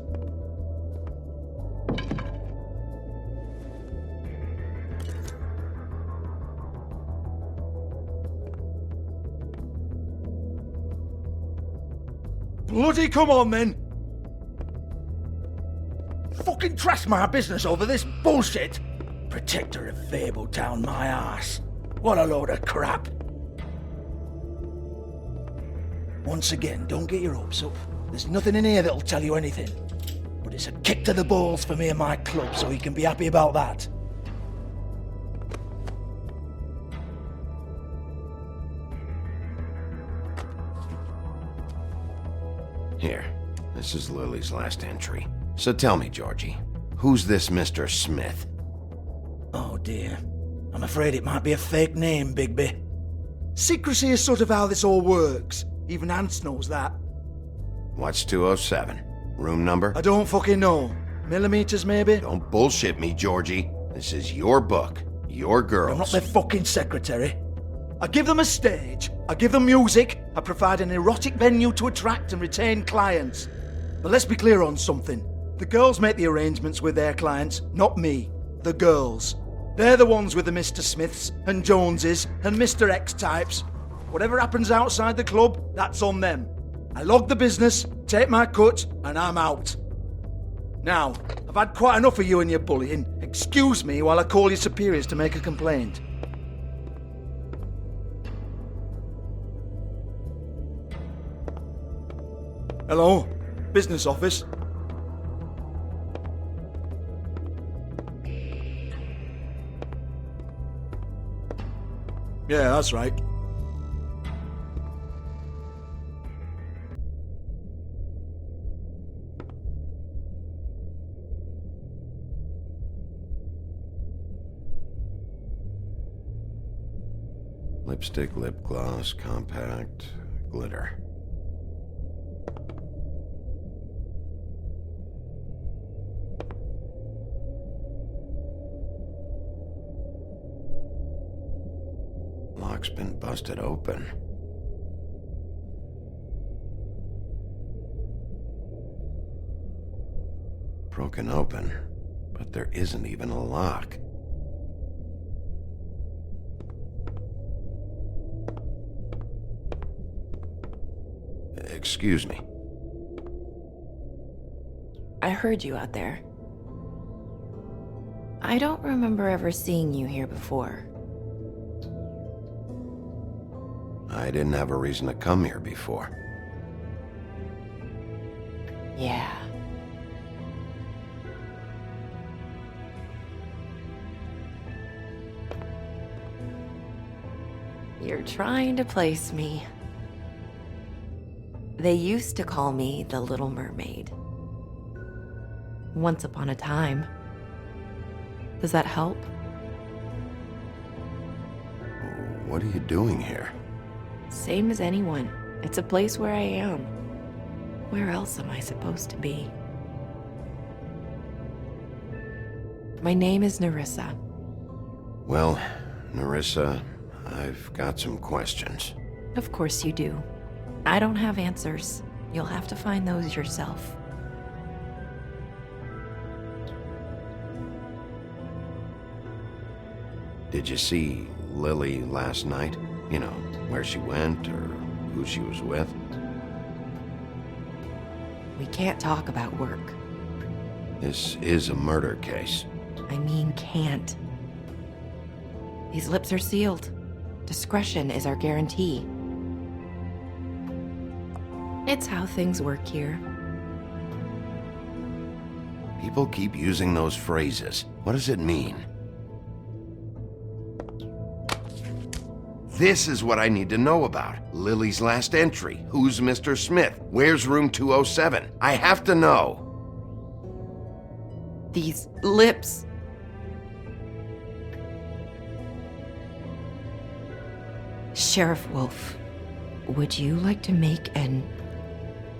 Bloody come on, then. Fucking trash my business over this bullshit. Protector of Fabletown, my ass. What a load of crap. Once again, don't get your hopes up. There's nothing in here that'll tell you anything. But it's a kick to the balls for me and my club, so he can be happy about that. Here, this is Lily's last entry. So tell me, Georgie, who's this Mr. Smith? Oh dear. I'm afraid it might be a fake name, Bigby. Secrecy is sort of how this all works. Even Hans knows that. What's 207? Room number? I don't fucking know. Millimeters, maybe? Don't bullshit me, Georgie. This is your book. Your girls. I'm not their fucking secretary. I give them a stage, I give them music, I provide an erotic venue to attract and retain clients. But let's be clear on something. The girls make the arrangements with their clients, not me. The girls. They're the ones with the Mr. Smiths and Joneses and Mr. X types. Whatever happens outside the club, that's on them. I log the business, take my cut, and I'm out. Now, I've had quite enough of you and your bullying. Excuse me while I call your superiors to make a complaint. Hello? Business office? Yeah, that's right. Lipstick, lip gloss, compact, glitter. Lock's been busted open. Broken open, but there isn't even a lock. Excuse me. I heard you out there. I don't remember ever seeing you here before. I didn't have a reason to come here before. Yeah. You're trying to place me. They used to call me the Little Mermaid. Once upon a time. Does that help? What are you doing here? Same as anyone. It's a place where I am. Where else am I supposed to be? My name is Nerissa. Well, Nerissa, I've got some questions. Of course you do. I don't have answers. You'll have to find those yourself. Did you see Lily last night? You know, where she went or who she was with? We can't talk about work. This is a murder case. I mean, can't. These lips are sealed. Discretion is our guarantee. It's how things work here. People keep using those phrases. What does it mean? This is what I need to know about. Lily's last entry. Who's Mr. Smith? Where's room 207? I have to know. These lips. Sheriff Wolf, would you like to make an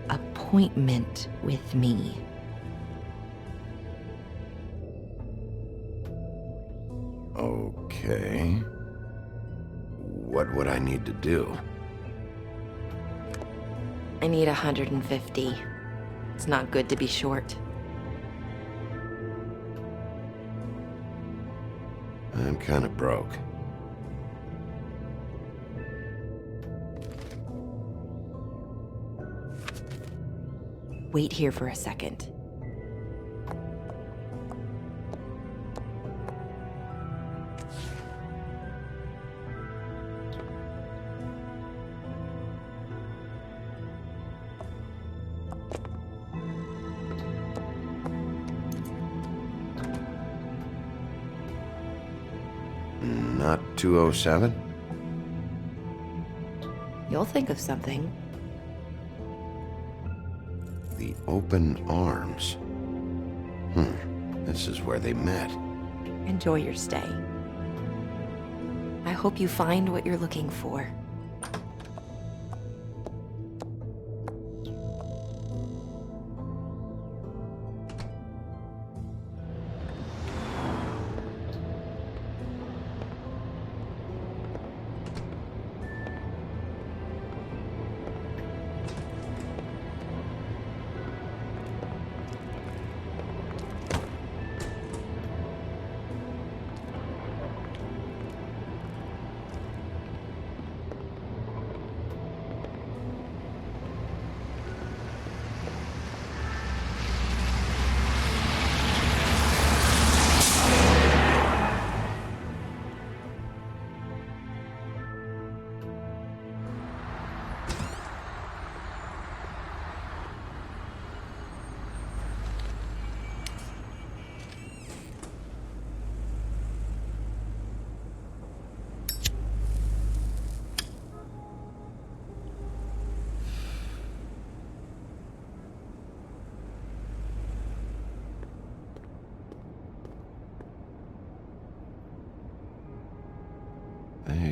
appointment with me? Okay. What would I need to do? I need 150. It's not good to be short. I'm kind of broke. Wait here for a second. Not 207? You'll think of something. The Open Arms. This is where they met. Enjoy your stay. I hope you find what you're looking for.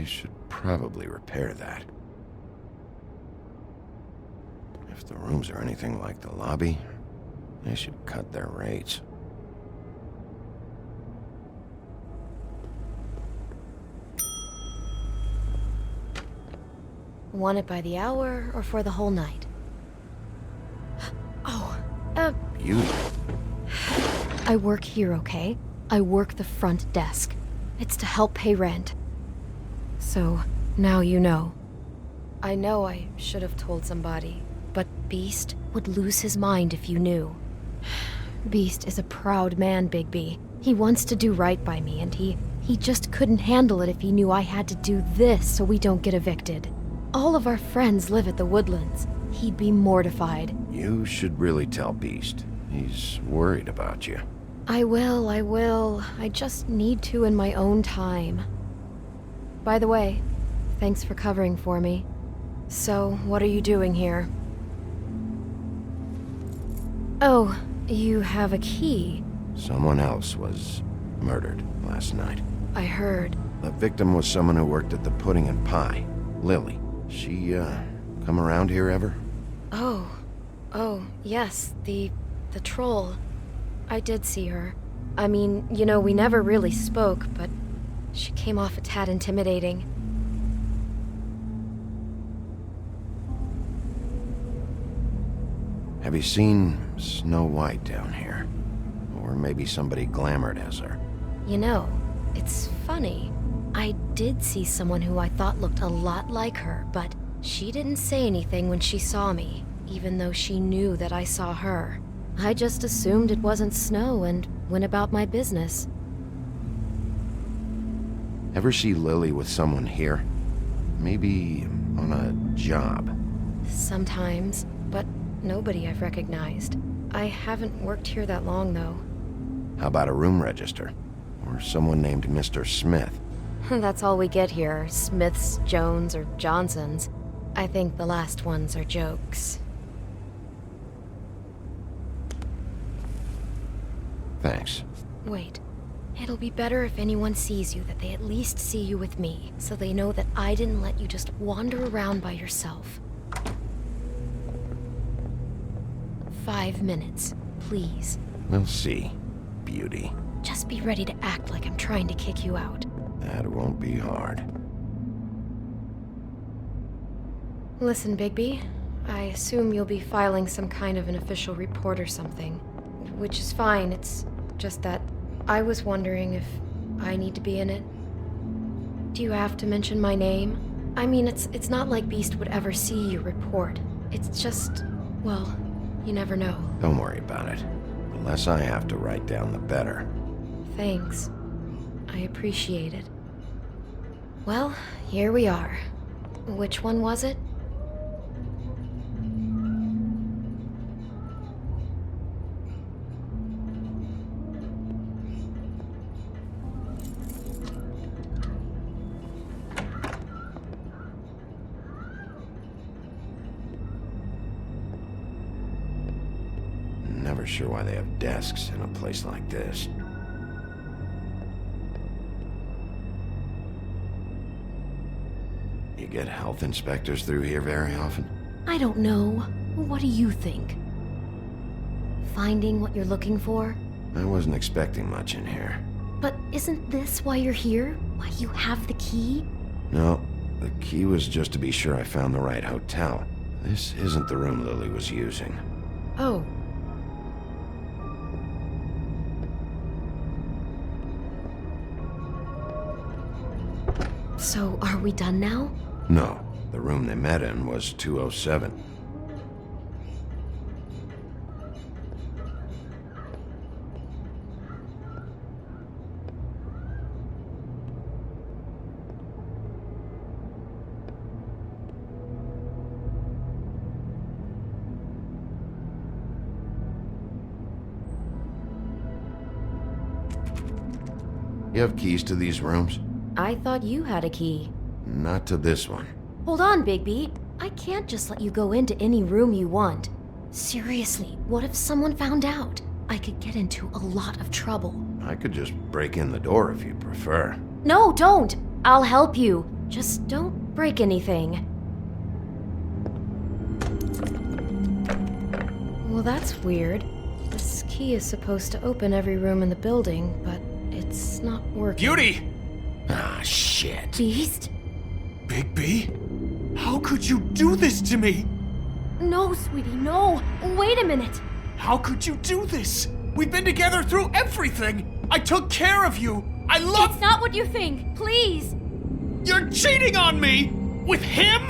should probably repair that. If the rooms are anything like the lobby, they should cut their rates. Want it by the hour or for the whole night? Oh, You? I work here, okay? I work the front desk. It's to help pay rent. So, now you know. I know I should have told somebody, but Beast would lose his mind if you knew. Beast is a proud man, Bigby. He wants to do right by me, and he just couldn't handle it if he knew I had to do this so we don't get evicted. All of our friends live at the Woodlands. He'd be mortified. You should really tell Beast. He's worried about you. I will. I just need to in my own time. By the way, thanks for covering for me. So, what are you doing here? Oh, you have a key. Someone else was murdered last night. I heard. The victim was someone who worked at the Pudding and Pie, Lily. She, come around here ever? Oh, yes, the troll. I did see her. I mean, you know, we never really spoke, but she came off a tad intimidating. Have you seen Snow White down here? Or maybe somebody glamored as her? You know, it's funny. I did see someone who I thought looked a lot like her, but she didn't say anything when she saw me, even though she knew that I saw her. I just assumed it wasn't Snow and went about my business. Ever see Lily with someone here? Maybe on a job? Sometimes, but nobody I've recognized. I haven't worked here that long, though. How about a room register? Or someone named Mr. Smith? That's all we get here, Smiths, Jones, or Johnsons. I think the last ones are jokes. Thanks. Wait. It'll be better if anyone sees you that they at least see you with me, so they know that I didn't let you just wander around by yourself. 5 minutes, please. We'll see, beauty. Just be ready to act like I'm trying to kick you out. That won't be hard. Listen, Bigby, I assume you'll be filing some kind of an official report or something. Which is fine, it's just that I was wondering if I need to be in it. Do you have to mention my name? I mean, it's not like Beast would ever see your report. It's just, well, you never know. Don't worry about it. The less I have to write down, the better. Thanks. I appreciate it. Well, here we are. Which one was it? Never sure why they have desks in a place like this. You get health inspectors through here very often? I don't know. What do you think? Finding what you're looking for? I wasn't expecting much in here. But isn't this why you're here? Why you have the key? No, the key was just to be sure I found the right hotel. This isn't the room Lily was using. Oh. So, are we done now? No, the room they met in was 207. You have keys to these rooms? I thought you had a key. Not to this one. Hold on, Bigby. I can't just let you go into any room you want. Seriously, what if someone found out? I could get into a lot of trouble. I could just break in the door if you prefer. No, don't! I'll help you. Just don't break anything. Well, that's weird. This key is supposed to open every room in the building, but it's not working. Beauty! Ah, shit. Beast? Bigby? How could you do this to me? No, sweetie, no. Wait a minute. How could you do this? We've been together through everything. I took care of you. I love... It's not what you think. Please. You're cheating on me! With him?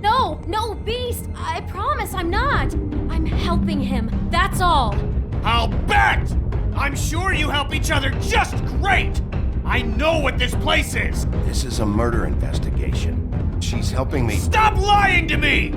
No, Beast. I promise I'm not. I'm helping him. That's all. I'll bet! I'm sure you help each other just great! I know what this place is! This is a murder investigation. She's helping me. Stop lying to me!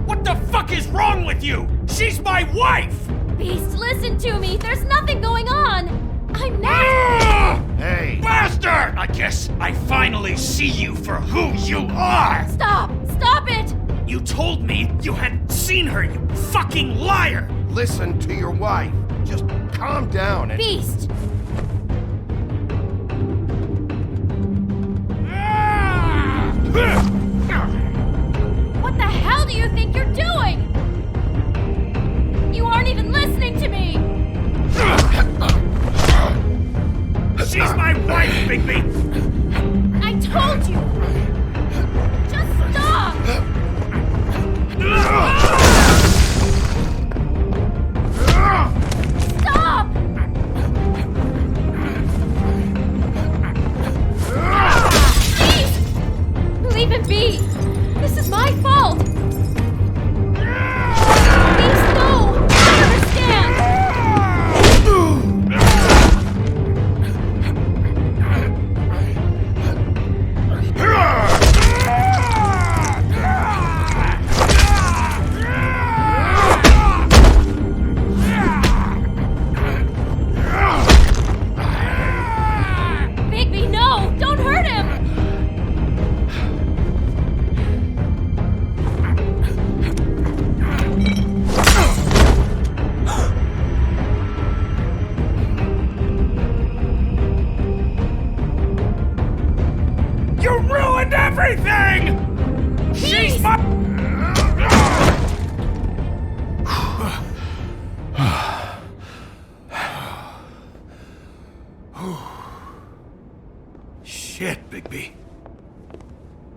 What the fuck is wrong with you? She's my wife! Beast, listen to me. There's nothing going on. I'm not... Hey! Bastard! I guess I finally see you for who you are! Stop! Stop it! You told me you had seen her, you fucking liar! Listen to your wife. Just calm down and... Beast! What the hell do you think you're doing? You aren't even listening to me! She's my wife, Bigby! I told you! Just stop! Stop! Please! Leave him be! This is my fault! Please, no! I understand! Bigby, no! Don't hurt him! You ruined everything! She's my... Shit, Bigby.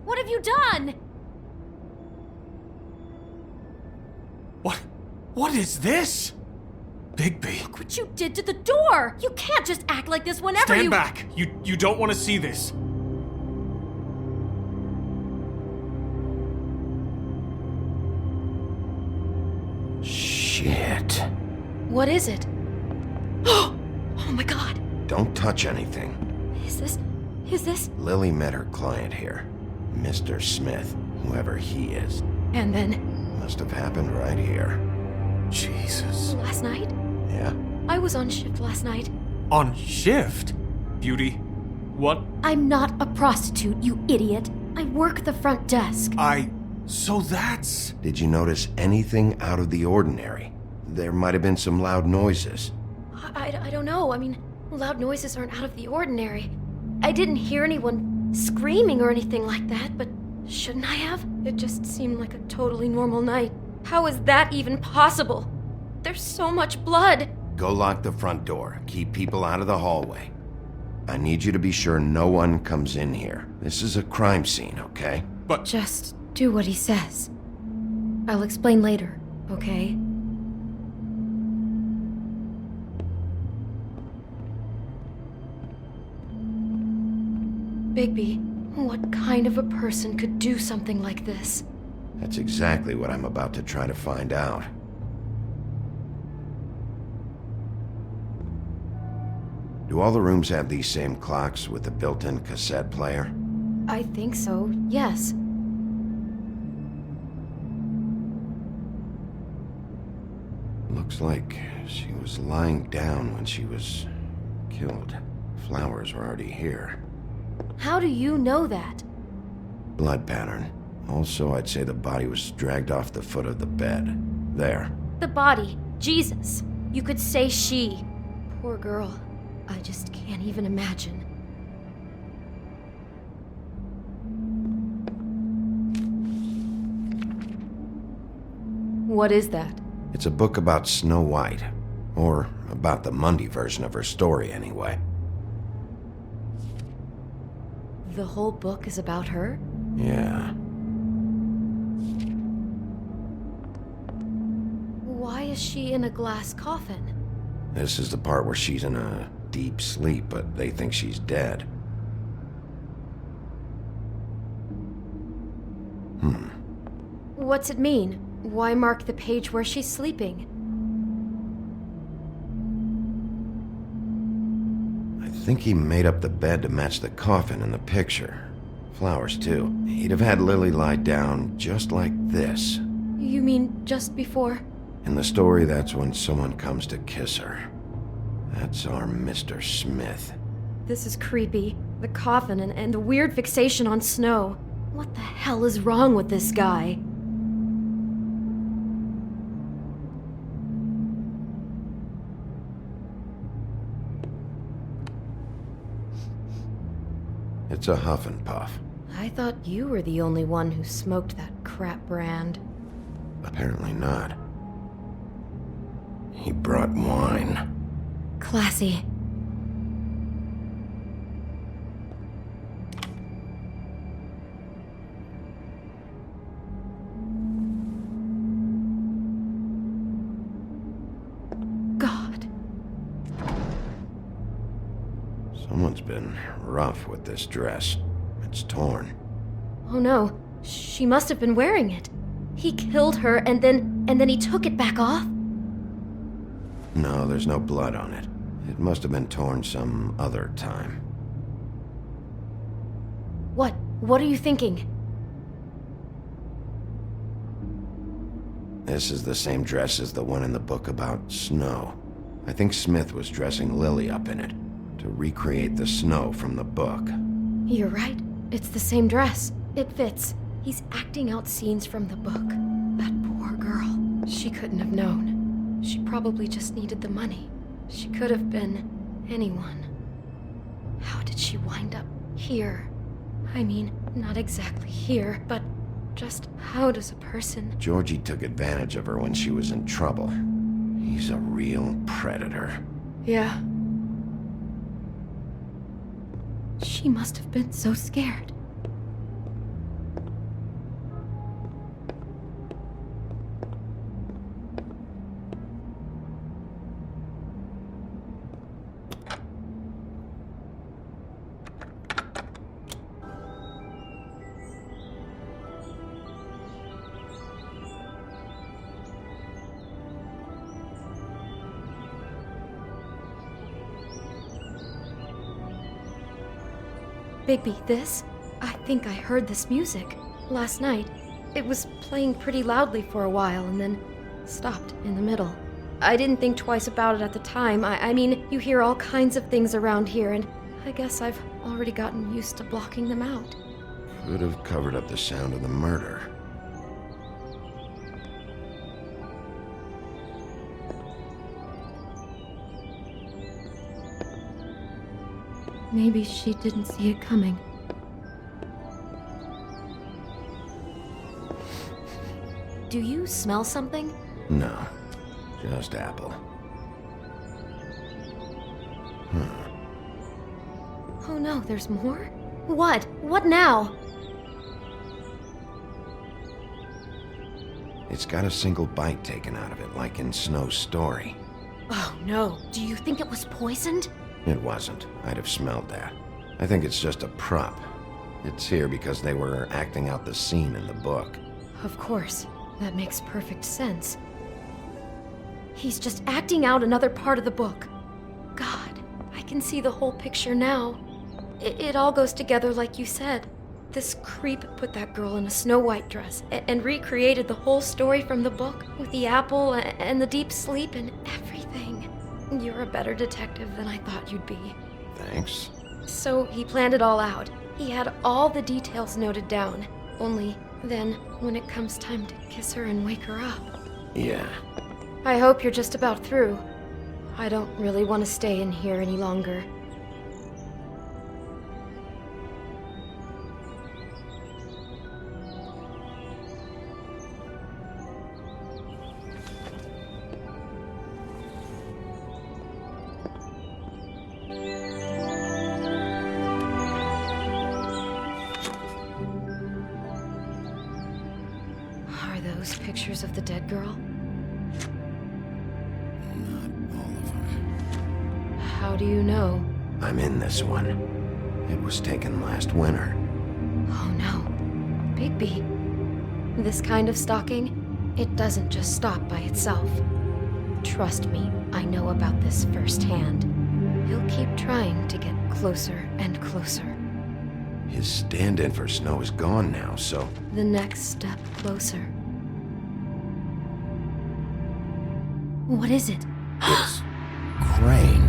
What have you done? What is this? Bigby. Look what you did to the door! You can't just act like this whenever Stand back. You don't want to see this. Shit. What is it? Oh my god. Don't touch anything. Is this? Lily met her client here. Mr. Smith, whoever he is. And then? Must have happened right here. Jesus. Last night? Yeah? I was on shift last night. On shift? Beauty, what? I'm not a prostitute, you idiot. I work the front desk. So that's... Did you notice anything out of the ordinary? There might have been some loud noises. I don't know. I mean, loud noises aren't out of the ordinary. I didn't hear anyone screaming or anything like that, but shouldn't I have? It just seemed like a totally normal night. How is that even possible? There's so much blood. Go lock the front door. Keep people out of the hallway. I need you to be sure no one comes in here. This is a crime scene, okay? But... Just do what he says. I'll explain later, okay? Bigby, what kind of a person could do something like this? That's exactly what I'm about to try to find out. Do all the rooms have these same clocks with the built-in cassette player? I think so, yes. Looks like she was lying down when she was killed. Flowers were already here. How do you know that? Blood pattern. Also, I'd say the body was dragged off the foot of the bed. There. The body. Jesus. You could say she. Poor girl. I just can't even imagine. What is that? It's a book about Snow White. Or about the Mundy version of her story, anyway. The whole book is about her? Yeah. Why is she in a glass coffin? This is the part where she's in a deep sleep, but they think she's dead. What's it mean? Why mark the page where she's sleeping? I think he made up the bed to match the coffin in the picture. Flowers, too. He'd have had Lily lie down just like this. You mean just before? In the story, that's when someone comes to kiss her. That's our Mr. Smith. This is creepy. The coffin and the weird fixation on Snow. What the hell is wrong with this guy? It's a Huff and Puff. I thought you were the only one who smoked that crap brand. Apparently not. He brought wine. Classy. God. Someone's been rough with this dress. It's torn. Oh no, she must have been wearing it. He killed her and then he took it back off? No, there's no blood on it. It must have been torn some other time. What are you thinking? This is the same dress as the one in the book about Snow. I think Smith was dressing Lily up in it to recreate the Snow from the book. You're right. It's the same dress. It fits. He's acting out scenes from the book. That poor girl. She couldn't have known. She probably just needed the money. She could have been anyone. How did she wind up here? I mean, not exactly here, but just how does a person... Georgie took advantage of her when she was in trouble. He's a real predator. Yeah. She must have been so scared. Bigby, this? I think I heard this music last night. It was playing pretty loudly for a while and then stopped in the middle. I didn't think twice about it at the time. I mean, you hear all kinds of things around here, and I guess I've already gotten used to blocking them out. Could have covered up the sound of the murder. Maybe she didn't see it coming. Do you smell something? No, just apple. Oh no, there's more? What? What now? It's got a single bite taken out of it, like in Snow's story. Oh no, do you think it was poisoned? It wasn't. I'd have smelled that. I think it's just a prop. It's here because they were acting out the scene in the book. Of course. That makes perfect sense. He's just acting out another part of the book. God, I can see the whole picture now. It all goes together like you said. This creep put that girl in a Snow White dress and recreated the whole story from the book with the apple and the deep sleep and everything. You're a better detective than I thought you'd be. Thanks. So he planned it all out. He had all the details noted down. Only then, when it comes time to kiss her and wake her up. Yeah. I hope you're just about through. I don't really want to stay in here any longer. Are those pictures of the dead girl? Not all of them. How do you know? I'm in this one. It was taken last winter. Oh no. Bigby. This kind of stalking, it doesn't just stop by itself. Trust me, I know about this firsthand. He'll keep trying to get closer and closer. His stand-in for Snow is gone now, so... The next step closer. What is it? It's Crane.